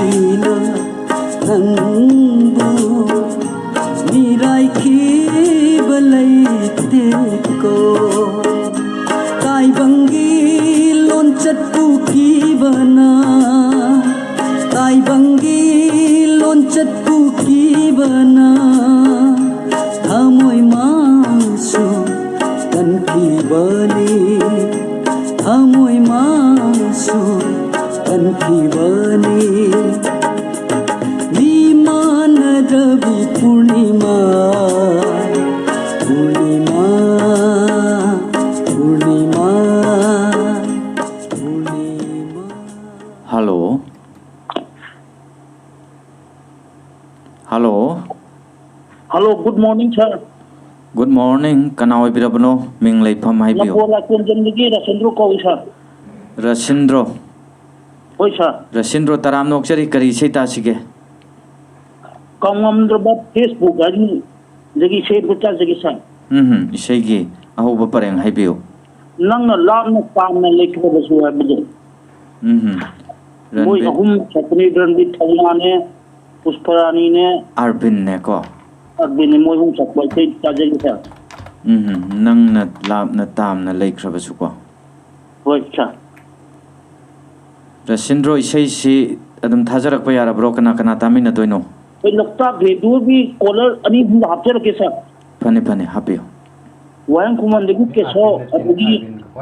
ꯅꯨꯡꯁꯤꯅ ꯅꯪꯕꯨ ꯃꯤꯔꯥꯏꯈꯤꯕ ꯂꯩꯇꯦꯀꯣ ꯇꯥꯏꯕꯪꯒꯤ ꯂꯣꯟꯆꯠꯄꯨ ꯀꯤꯕꯅ ꯇꯥꯏꯕꯪꯒꯤ ꯂꯣꯟꯆꯠꯄꯨ ꯀꯤꯕꯅ ꯊꯃꯣꯏ ꯃꯥꯁꯨ ꯀꯟꯈꯤꯕꯅꯤꯊꯃꯣꯏ ꯃꯥꯁꯨ कनखीवानी नीमान Ravi Purnima Purnima Purnima Purnima hello hello hello good morning sir good morning कना ओइबिरबनो मिंग लेफम हाइबियो नपोला कुंजनगी रसेंद्रो कौई सर रसिंद्रो होय सर रसिंद्रो तराम नोक्चरी करी सेता सिगे कमंद्रब फेसबुक गाजी जगी से बुचा जगी सर इसेगी अहोब परेंग हाइबियो नंग लाम पाम लेखब बसु हाबिदो कोई अहुम छतरी रणदीप थौना ने पुष्परानी ने अरविंद ने को अरविंद ने मोय हुम छपय से ताजगी सर नंग न लाम न ताम न लेखबसु को होय सर रसिंद्रो इसे अदम थाजरक यारब्रो कना कना तामिन दोइनो कोई लगता भेदू भी कॉलर अनि हाफर के सर फने फने हापियो वयं कुमन देखु के सो अदगी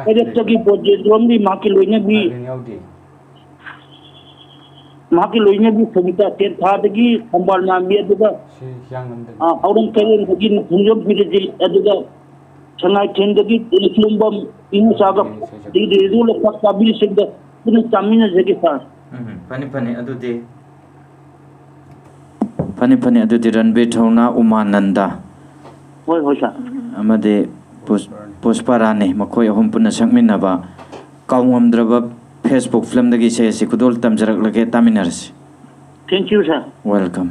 एरेक्ट की प्रोजेक्ट रोम भी मां के लोइने भी मां के लोइने भी सविता तेर थादगी संबाल नाम भी अदगा औरन केलेन दगी भुंजो बिजे अदगा छंगाई थेंदगी इलुंबम इन सागा दी रेजु लखा काबिल सिंह पुनः तामिन जगे सर फने फने अदुदे फने फने अदुदे रणबीर थौना उमानंदा होय होय सर अमदे पुष्पराने मखोय अहुम पुनः संगमिनबा काउंगमद्रब फेसबुक फिल्म दगी से खुदोल तमजरक लगे तामिनरस थैंक यू सर वेलकम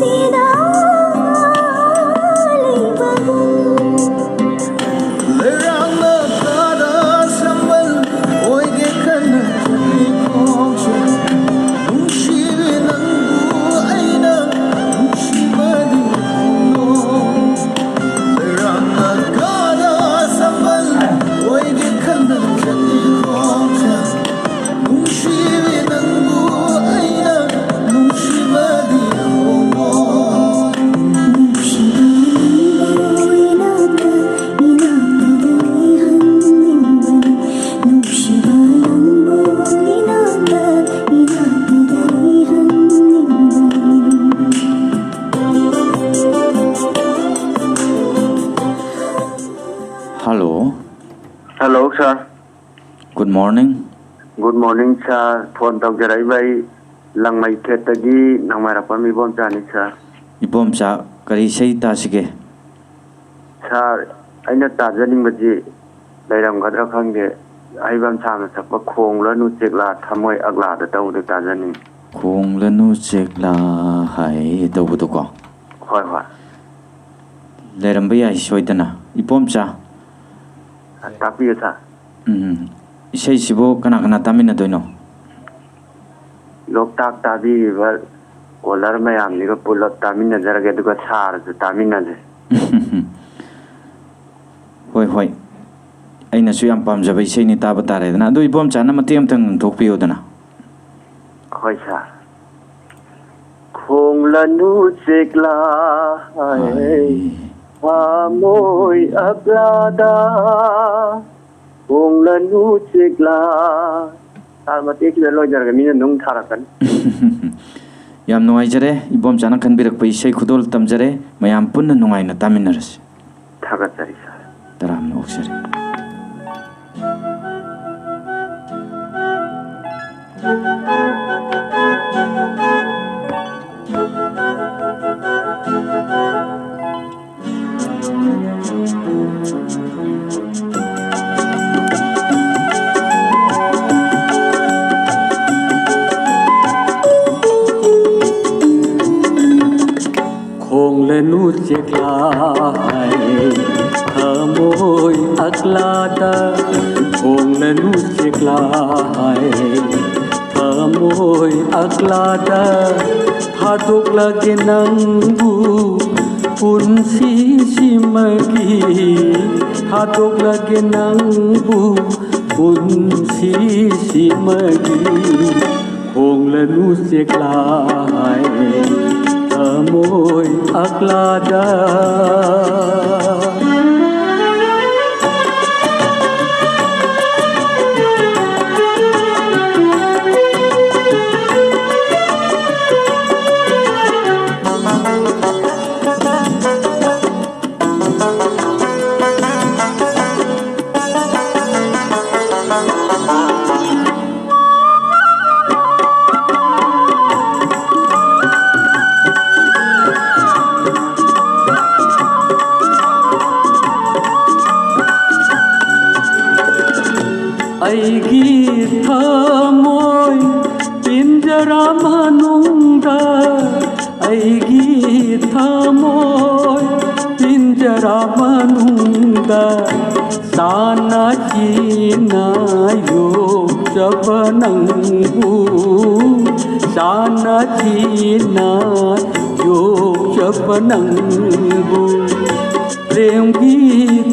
नुसीदा Hello, sir. Good morning. Good morning, sir. Phone tàu giờ đấy vậy, lăng mày kẹt tagi, nang mày rapam ibom cha ni sir. Ibom cha, kari say ta sige. Sir, anh đã ta gia đình gì, đây làm cái đó không kì, ai bám cha mà sắp bắt khung lên nút chèk là tham người ác là đâu được ta gia đình. Khung lên nút chèk là hay đâu có có. Khoai khoai. Đây làm bây giờ xoay tên à, ibom cha. Tapi ya sir. Isay sibo kana tamin na doy no. Lok tak tadi val kolar mayam ni ko pulot tamin na jara ke duka sar tamin na je. Hoi ai na su yam pam jabai sei ni ta batare na do ibom chana matiam tang thok piyo dana. Hoi sir. Khong la nu chek la Amoy aglada Kung lanu chikla Matik na lo jar kami nung tharakan Yam nuai jare ibom chana kan birak pa isay khudol tam jare mayam pun na nungai na tamin naras Thagat sari sir Taram na oksari Khong lên nút chiếc lại thở môi ác la ta khong lên nút chiếc lại thở môi ác la ta tha đục lagi nang bu pun si magi tha đục lagi nang bu pun si magi khong lên nút chiếc lại Amoy aglada Aigi thamoy pinjara manungda Aigi thamoy pinjara manungda Sana china yo jabanangbu Sana china yo jabanangbu Prem ki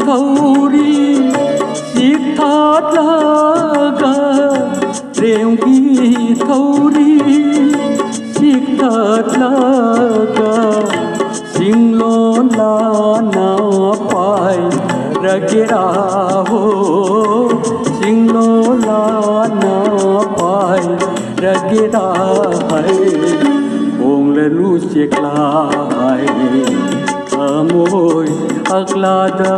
thauri Sikhat laga Prem ki thauri Sikhat laga Singlo la na pai Ragira ho Singlo la na pai Ragira hai Ong le lu sik lai Amoy aglada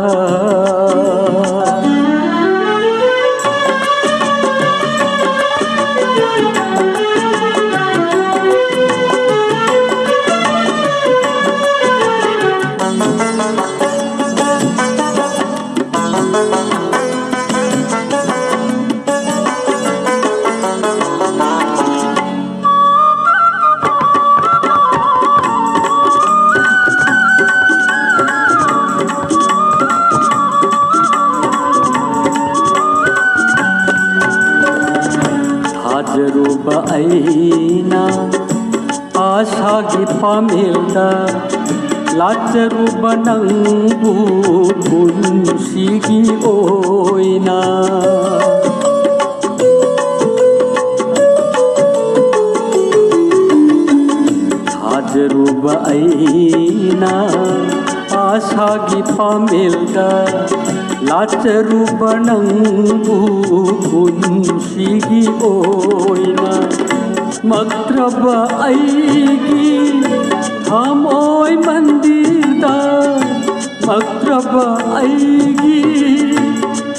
ꯑꯩꯅ ꯑꯥꯁꯥꯒꯤ ꯄꯥꯃꯦꯜꯗ ꯂꯥꯠꯆꯔꯨꯕ ꯅꯪꯕꯨ ꯄꯨꯟꯁꯤꯒꯤ ꯑꯣꯏꯅ ꯊꯥꯖꯔꯨꯕ ꯑꯩꯅ आशागी पामेलदा लाचरुबा नंबु पुंसीगी ओइना मत्रबा आईगी थमोय मंदिरदा मत्रबा आईगी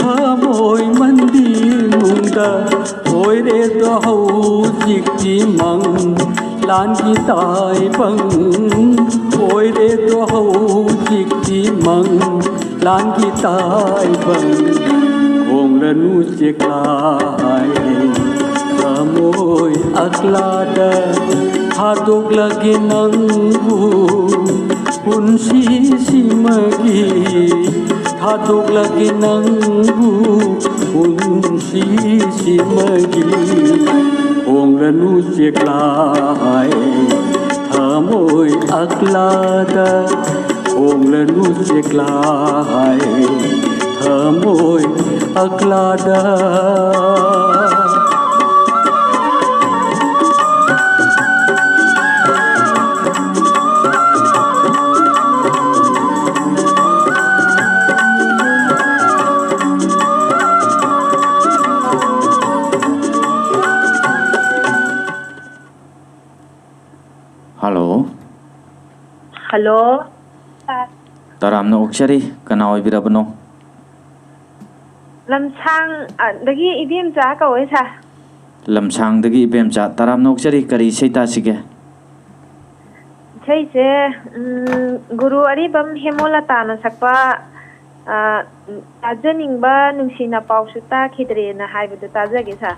थमोय मंदिरमुंदा ओइरे दो हौजिकी मंग लानगी ताइबंग ओइरे दो हौजिकी मंग लानगी ताइबंग होंगलनु चेक्लाय थमोय अक्लादा हादोगलगे नंगु पुंसी सिमगी हादोगलगे नंगु पुंसी सिमगी होंगलनु चेक्लाय थमोय अक्लादा होंगलनु चेक्लाय थमोय अक्लादा हेलो तरामनो ओक्सरी कना ओइबिरबनो लमसांग दगी इबेमचा कवै सा लमसांग दगी इबेमचा तरामनो ओक्सरी करी सैता सिगे छैसे गुरु अरिबम हेमोलता न सकपा ताजनिंगबा नुंसिना पाउसुता खिद्रेना हाइबदु ताजगे सा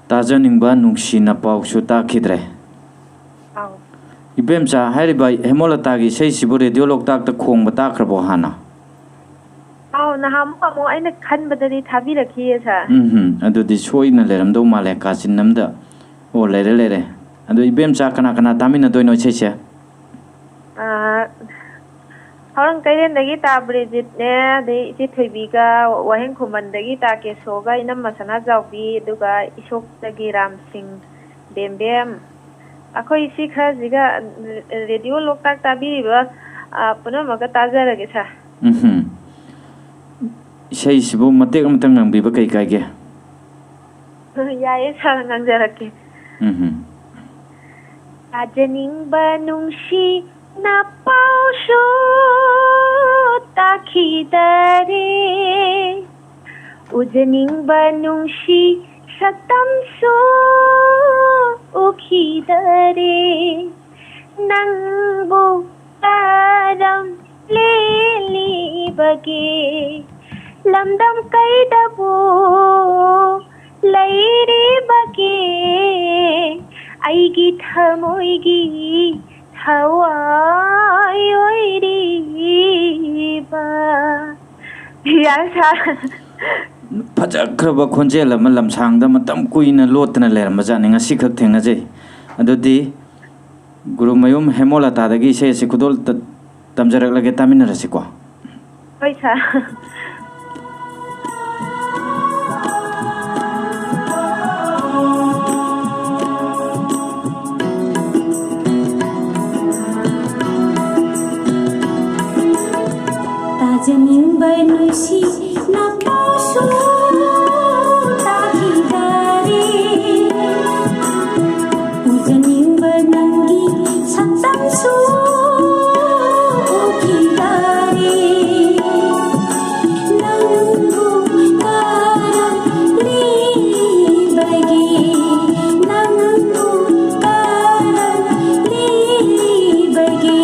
ताजनिंगबा नुंसिना पाउसुता खिद्रे आउ इबेमचा हारिबा हेमोलता की सही सिबु रेडियो लोकताक त खोंग बता खरबो हाना आउ नहाम अमो आइना खनबदरी थाबी रखिए सा अदुदि सोइना लेरमदो माले कासिन नमदा ओ लेरे लेरे अदु इबेमचा कना कना तामिना दोइनो छैसे हरंग कैरेन दगी ताब्रिजित ने दे इति थोइबिगा वहें खुमन दगी ताके सोगा इनम मसना जाउबी दुगा इशोक दगी राम सिंह बेमबेम अखोई इसी खजिगा रेडियो लोकताक ताबीबा पुनमगा ताजरगे सा सही सिबु मतेक अमतंग नंगबिबा कई कागे याये सा नंगजरके ताजनिंग बनुंशी ना पाउशो ताखिदरे उजनिंग बनुंशी सतम सो उखिदरे नंगो तारम लेली बगे लमदम कैदबो लैरे बगे आईगी थमोइगी हवाई ओइरी बा यार सा फजख्रब खोंजेल अमा लमसांगदा मतम कुइना लोतना लेरमजानि ngasi khak thengajai adudi Gurumayum हेमोलता दगी से खुदोल तमजरक लगे तामिनरसि को होय सा ताजनिंग बनुसी ना पासो ताखिदरे उजनिंग बनंगी सतमसो उखिदरे नंगु तारम लेबगे नंगु तारम लेबगे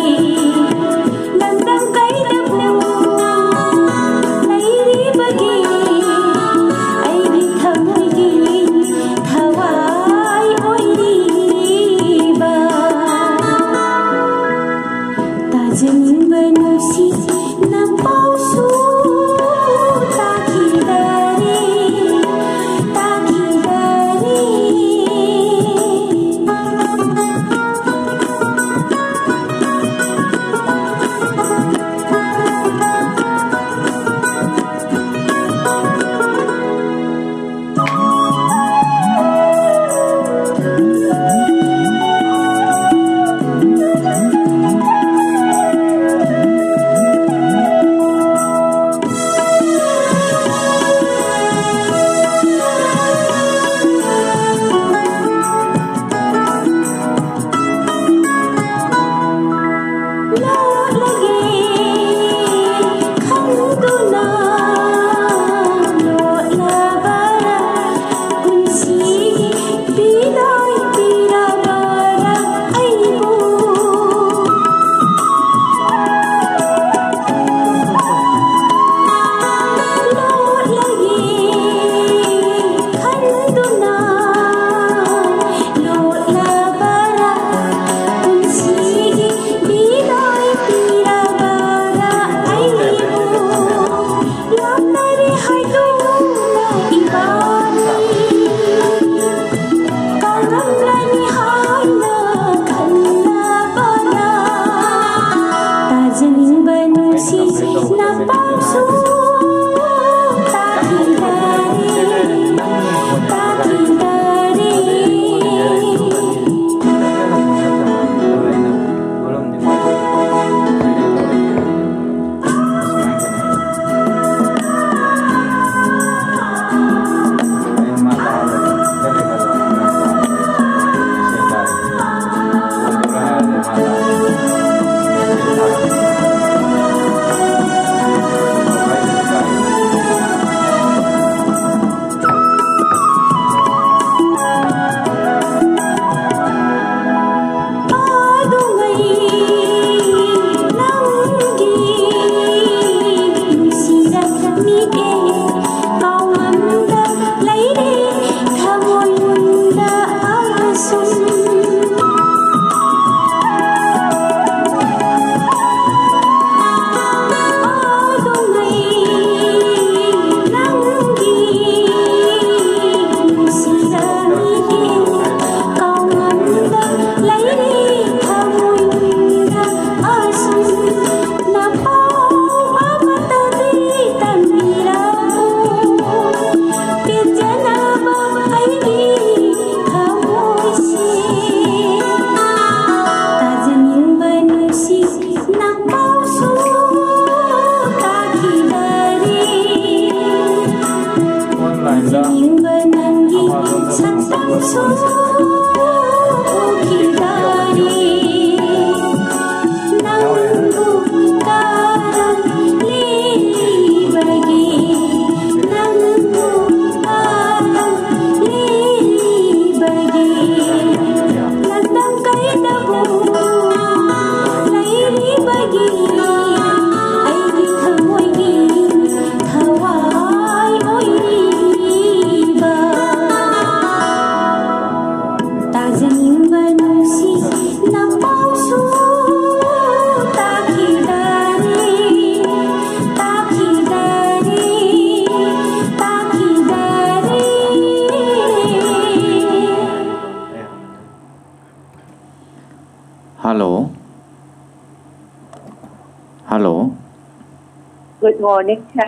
नंदम कैदबनु लैरी बगे hello hello Good morning, sir.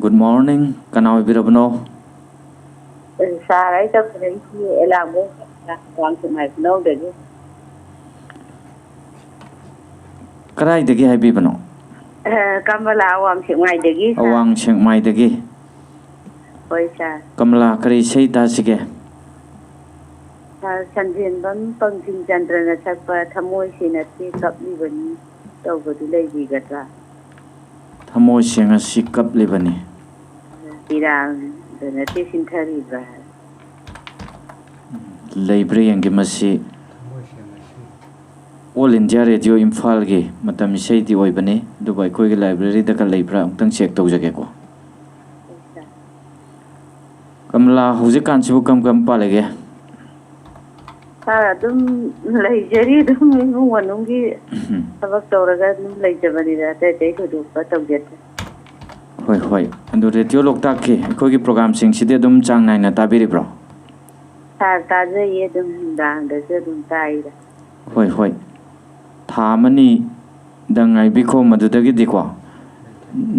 Good morning कना ओइबिरबनो Sir, I talk to you. Elango, want to make no the कराई दगी हाइबिबनो Kamala, want to make the gift. अवांग सेंगमाई दगी Boy, sir. कमला करी सही तासिगे Sanjin Bum, Punking Chandra, Sapa, Tamoy, Sinati, Kapli, when over the lady gatra. थमोय सेंग असि कप लेबनी Pirang, the Natation Terry. लेब्रे यंगे मसी ऑल इंडिया रेडियो इम्फाल गे मतम इसेदी ओइबने दुबई कोई लाइब्रेरी दका लेब्रा उतंग चेक तौजगे को कमला हुजे कांसिबु कम कम पालेगे Adum Lajari, Wanungi, Sabak Toraga, Lajabani, that they could do but of get. होय होय अंदु रेडियो लोकता के कोई प्रोग्राम सिंग सिदे दुम चांग नाइना ताबिरि ब्रो Taza yedum down the Zedum tide. होय होय थामनी दंगाई बिखो मदुदगी दिको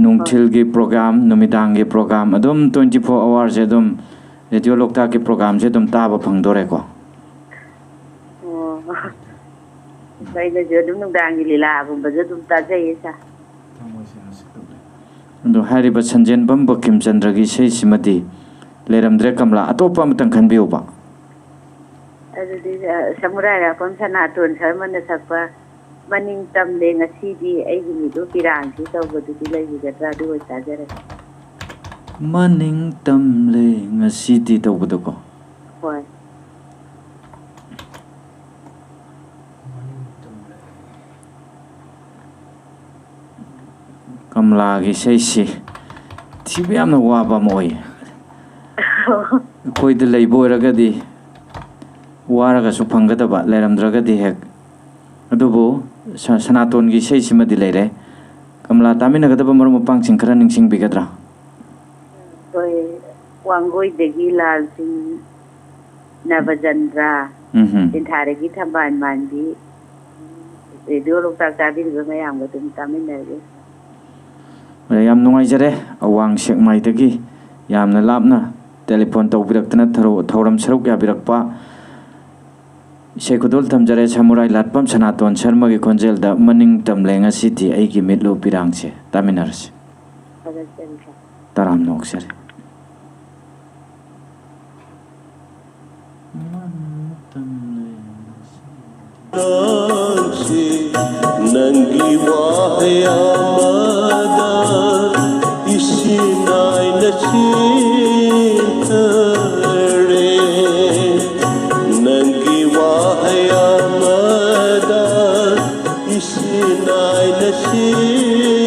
नुंगथिल के प्रोग्राम नुमिदांग के प्रोग्राम अदुम 24 आवर्स अदुम रेडियो लोकता के प्रोग्राम से तुम ताबा फंगदोरे को Bây giờ đúng đang đi làm, bây giờ chúng ta chơi sao? अंदु हारिबा Sanjan बम बकिम चंद्रगी से सिमती लेरमद्रे कमला अतोपा Matang खनबियोबा Jadi samurai lah, kon sana tuan saya mana siapa maning tam dengan CD, ini itu pirang sih tahu betul tu lagi kata dua saja. मनिंग तमले ngasi तौबदो को Wah. कमला की सही थीबे यामना वाबा मोय कोई द लेबो रगदी वारगा सु फंगदबा लेरमद्रगदी हेक अदुबो सनातन की सही सिमदि लेरे कमला तामिनगदबा मरम पांगसिं खरा निंगसिं बिगद्रा Koi wanggoi degi lal sing Navajandra. Intare kita ban mandi. Radio lokal tadi juga mayang betul tamin lagi. याम नुंगाइजरे अवांग सेकमाइदगी यामना लापना टेलीफोन तौबिरक्तना थौरम सरुक याबिरक्पा इसेकुदुल थमजरे समुराई लाटपम सनातन शर्मा की खोंजेलदा मनिंग तमलेंगा सिटी आइगी मिटलो पिरांगसे तामिनारसे तराम नोक्सरे नंगी वाहयामदा इसी नाय नचीतरे नंगी वाहयामदा इसी नाय नचीतरे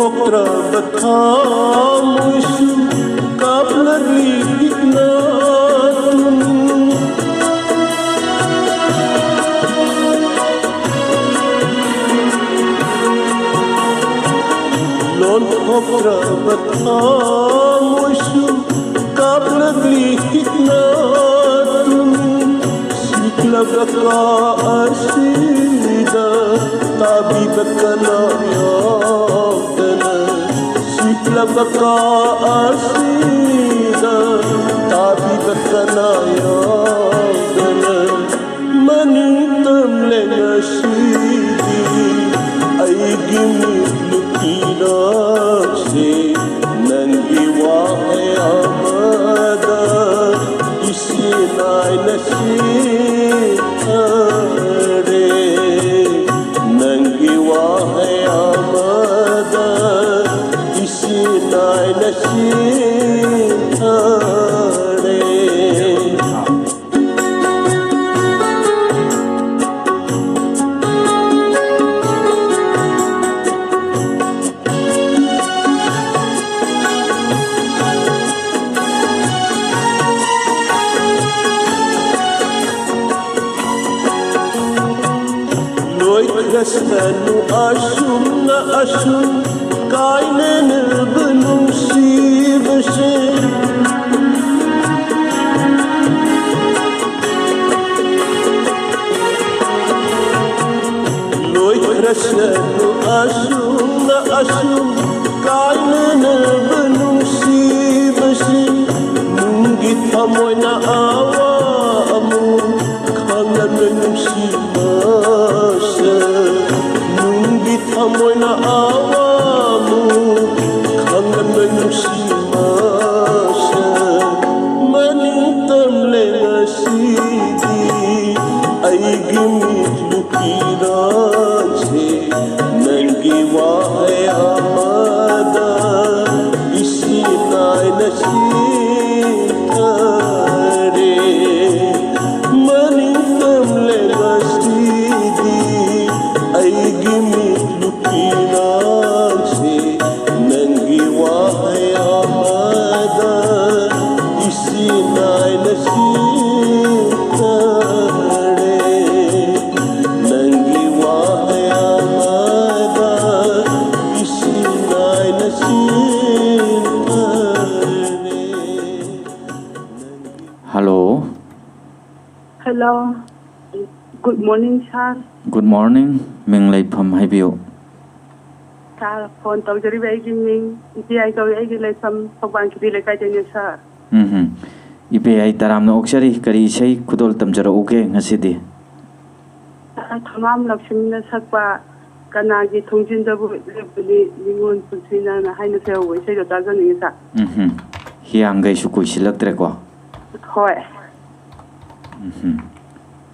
Okra batamush kablari iknatun Lon okra batamush kablari iknatun Sikla baka asida tabi bakana ya Labaka asida tabi bakana ya dana manitam lenga shidi aigi lukina se nangi wahe amada isi nai nasitare nangi wahe amada Nai nasitare loikrasanu asum na asum kainen benungsibase loikrasanu asum na asum kainen benungsibase nungit amoy na awa amu kangan benungsibase nungit amoy na awa mu kangan benungsibase manintam lengasidi ay gimit lukiranse nanggiwaay amada isinay na sikare manintam lengasidi ay gimit lukiranse nanggiwaay amada isinay na sikare nanggiwaay amada isinay na sikare. Hello. Hello. Good morning, sir. Good morning. Ming lay pham hai biu. Sir, phone tàu cho đi về cái mình đi ai câu ấy cái lấy xăm học bàn cái lấy cái chân sir. IPI taram na oksari kari sei kudol tamjara oke ngasidi. Thamam lakshmi na sakpa kanagi thongjin da bu ni ningon pusina na haina se wo sei da ta ni sa. Hiang gai su kui silak tre ko. Hoi.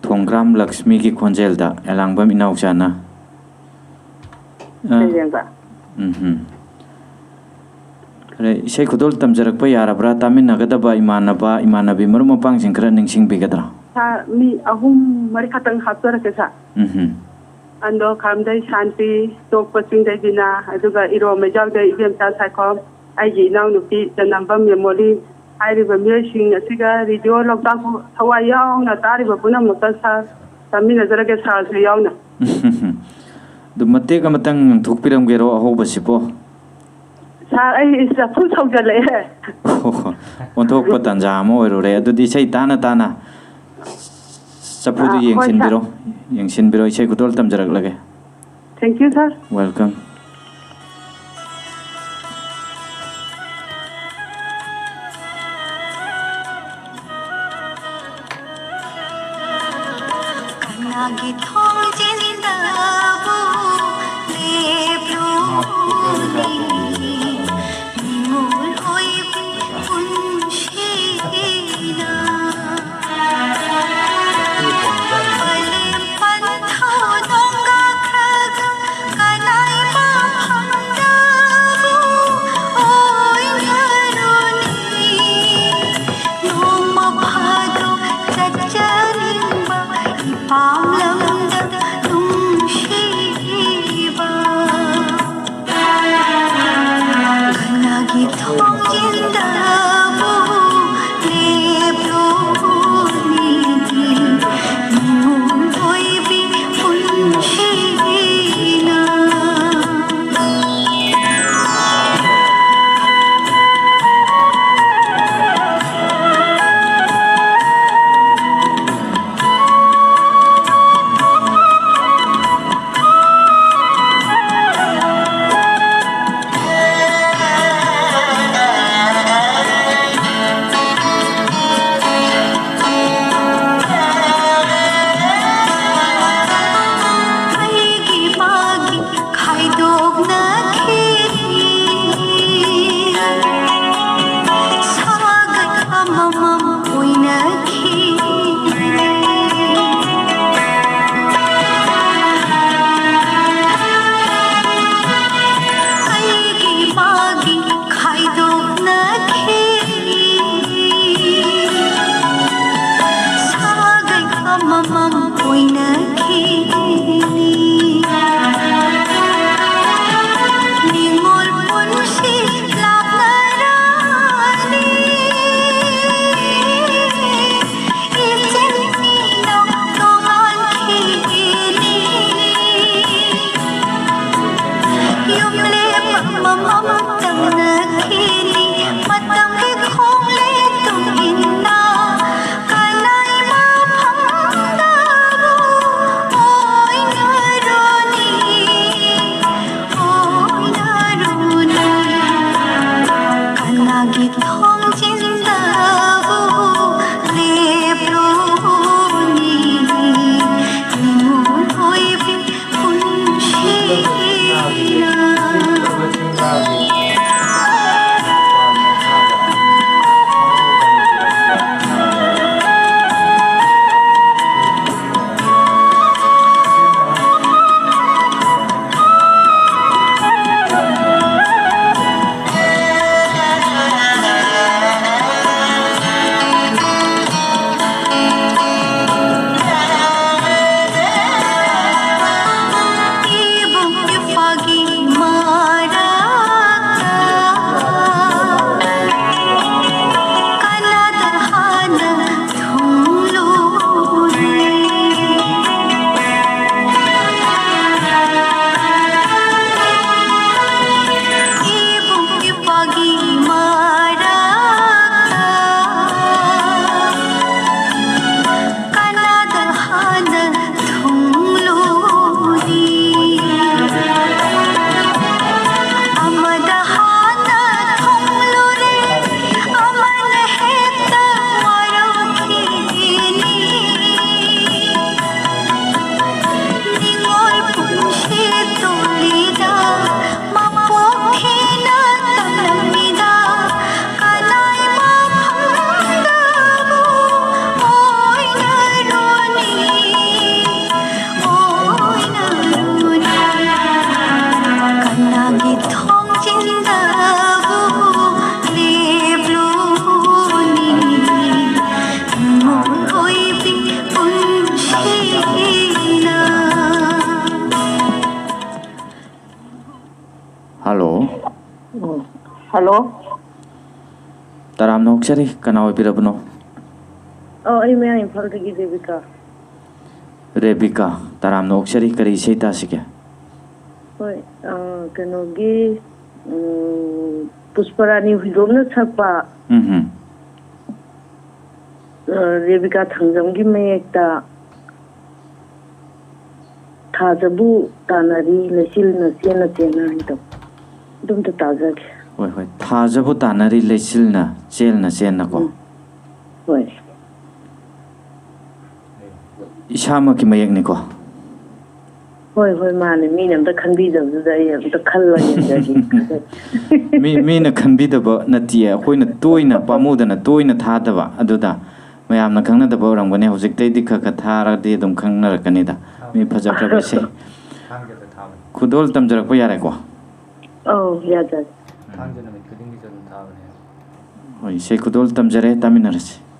Thonggram Lakshmi ki khonjel da elangbam inau chana. Yenga. Kare sei kudol tamjarak pa yarabra tamin nagadaba imanabi marum pang singkra ningsing bigadra. Sa mi ahum mari khatang hapsara ke sa. Ando kamdai shanti tok pasing dai dina aduga iro mejal dai ibem ta sai kom ai ji nau nu pi janambam memory ai ri bam sing asiga radio lokta ko thawai yaw na tari ba puna mota sa tami nazara ke sa se yaw na. Du matte ka matang thukpiram gero aho basipo. Sa ai isa fu thawja le. Onthok patanja mo ro re adu di sei tana Sapudu yengsin biro isai kudol tamjarak lage. Thank you, sir. Welcome. Kanagi thongjin da bu lebroni nimul hoibi unshina hello तराम नोक्सरी कना ओइबिरबनो आई मैं इम्फाल की देविका रेबिका तराम नोक्सरी करी सेता सिके होय कनोगी पुष्परानी हुजोमना सकपा रेबिका थंजमगी मयेक्ता थाजबु तानारी लेसिल नसेना चेना हितो दुम तो ताजगे होय होय थाजबु तानारी लेसिलना चेलना चेना को होय इसामा की मयेकनी को होय होय माने मीने अमता खनबीदबदुदा आई अमता खल्लगे मीना खनबीदब नतिए अखोइना तोइना पामुदना तोइना थादबा अदुदा मयामना खंगनदब ओरंगने हौजिकतैदि खख थारादि दुम खंगनरकनिदा मी फजखरबसे खुदोल तमजरक यारेको यादा होय से खुदोल तमजरे तामिनरसे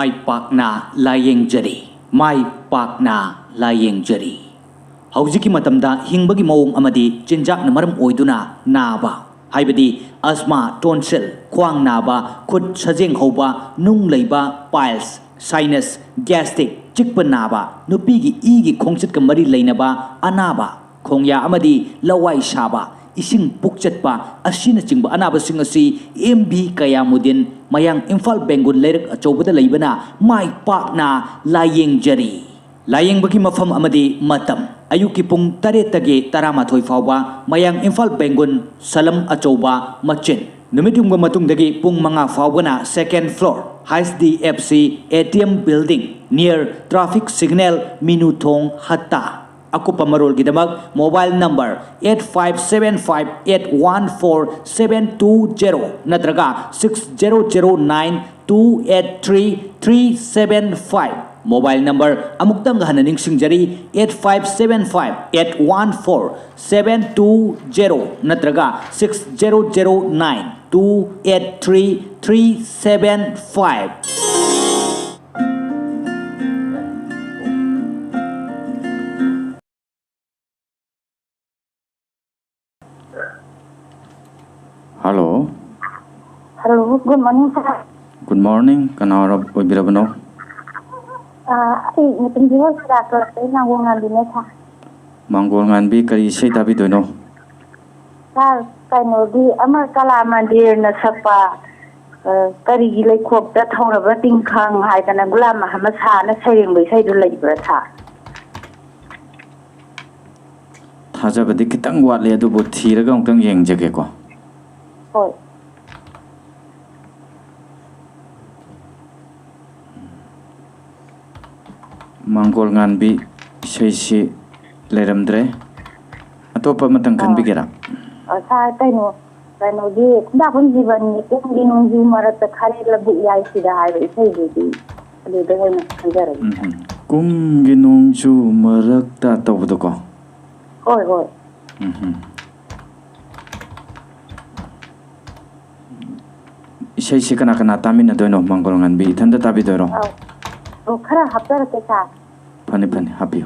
mai pakna layengjari mai pakna layengjari haujiki matamda hingbagi mawong amadi chinjak na maram oiduna naba haibadi asma tonsil khwang naba khut sajeng hoba nung leiba piles sinus gastric chikpa naba nupigi igi khongchit ka mari leinaba anaba khongya amadi lawai saba ising pukchatpa asina chingba anaba sing asi MB Kayamudin mayang Imphal Bengun Leirak achobada leibana mai pakna layengjari layengbagi mafam amadi matam ayuki pung taretage taramathoi fawba mayang Imphal Bengun salam achoba machin numitumga matungdagi pung manga fawbana second floor HDFC ATM building near traffic signal Minuthong Hatta akupa marol gidamak mobile number 8575814720 natraga 6009283375 mobile number amuktang hananing singjari 8575814720 natraga 6009283375 Hello. Hello, good morning, sir. Good morning. Kanara oibirabano. Meeting di host doctor ay nangungan din sa. Manggol ngan bi kari sei tabi doino. Sir, kaino di amar kalaman dir na sapa kari gilay khop da thong ba tingkhang hai kana gulam Muhammad sa na sayeng bai sai du lai bra tha. Thajabadi kitang watle adu bo thiraga ongtang yengjage ko. Hoi. Manggol ngan bi sei leramdre atopa matang khan bi gera. Sa kaino di da pun jiban ni kung ginung ju marat khari labu yai sida hai bai sai di adu da na khajara. Kum ginung ju marak ta tawdo ko. Hoi hoi. Isai kana kana tamina doino manggol ngan bi thanda tabi doiro. Oh khara haptar ke sa. Phani happy.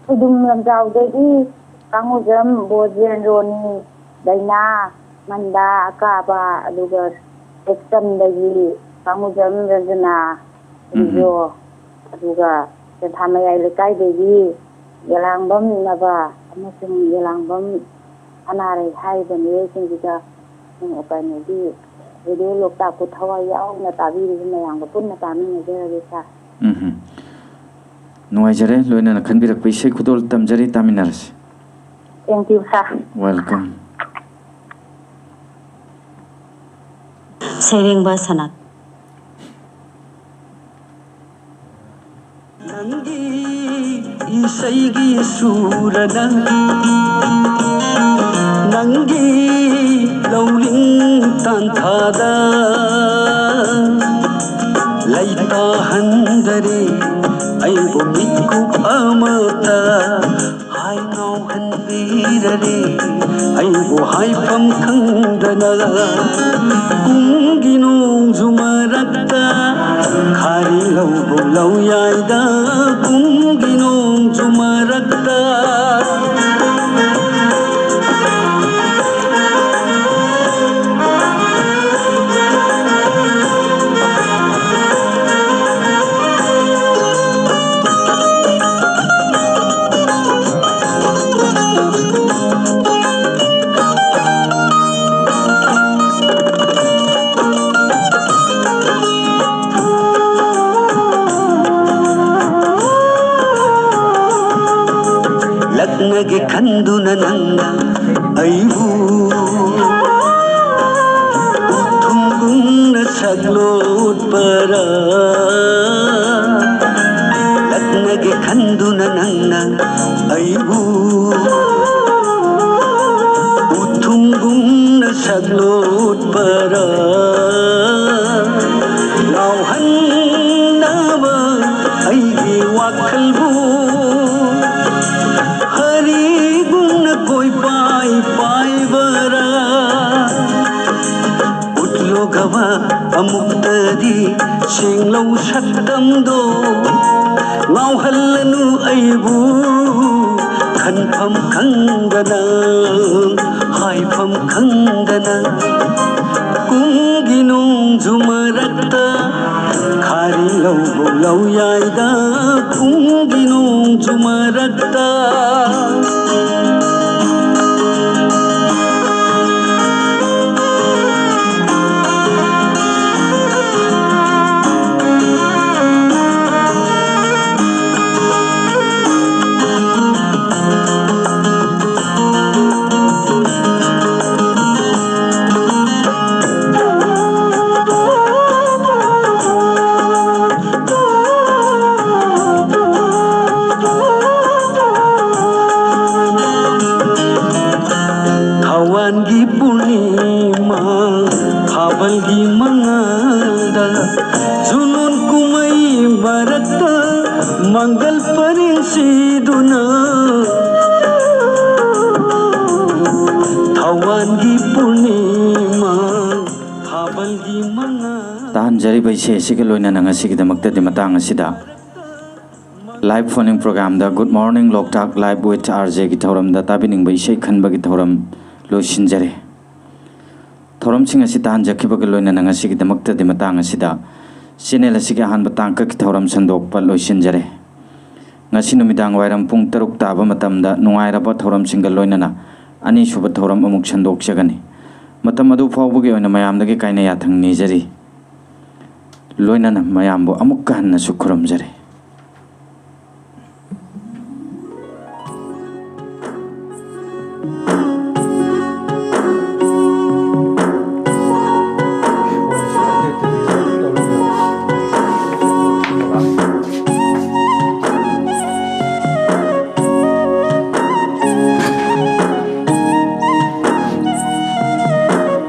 Kudum lamjau degi kangujam bojen roni daina manda akaba aduga exam degi kangujam ranjana rijo aduga thamai lekai degi yalangbam naba amasung yalangbam anare hai bani singiga opane di video lokta ko thawai yaw na tabi ri mayang ko pun na tami ne jera sa Nuajare loina na khanbirak paise khudol tamjari taminaras. Thank you, sir. Welcome. Sering basanat. Nangi isaigi sura nangi lauling tanthada laita handare aibo mitku amata hai nau hanbirare aibo hai pam khangdana kunginong zumarakta khari lau yaida kunginong zumarakta ಲಗ್ನಗೆ ಕಂದುನ ನಂಗ ಐವು ತುಂಗುನ್ನ ಸಗ್ಲೋಟ್ ಪರ ಲಗ್ನಗೆ ಕಂದುನ ನಂಗ ಐವು ತುಂಗುನ್ನ ಸಗ್ಲೋಟ್ ಪರ ನಾವು ಹನ್ನವ ಐಗಿ ವಾಕಲ್ಬು Gava amuktadi सेंगलौ सत्तमदो ngauhallanu aibu khanpham khangdana haifam khangdana kunginung jumarakta khari lau yaida kunginung jumarakta Hawangi Purnima Habalgi Mangada Junun Kumai Barakta Mangal Parinsiduna Hawangi Purnima Habalgi Mangada Tahan jari bai se sigi loina nanga sigi damakta di matang asida live phoning program da Good Morning Loktak live with RJ ki thoram da tabining bai se khanba ki thoram loisin jare thoram sing asi tahan jakhiba ki loina nanga sigi damakta di matang asida channel asigi han batang ka ki thoram sandok pa loisin jare ngasi numidang wairam pung 6 taba matamda nungai raba thoram singal loina na ani suba thoram amuk sandok chagani matam adu fawbugi oina mayam da ki kaina ya thang ni jari loina na mayam bo amuk kan na sukhuram jare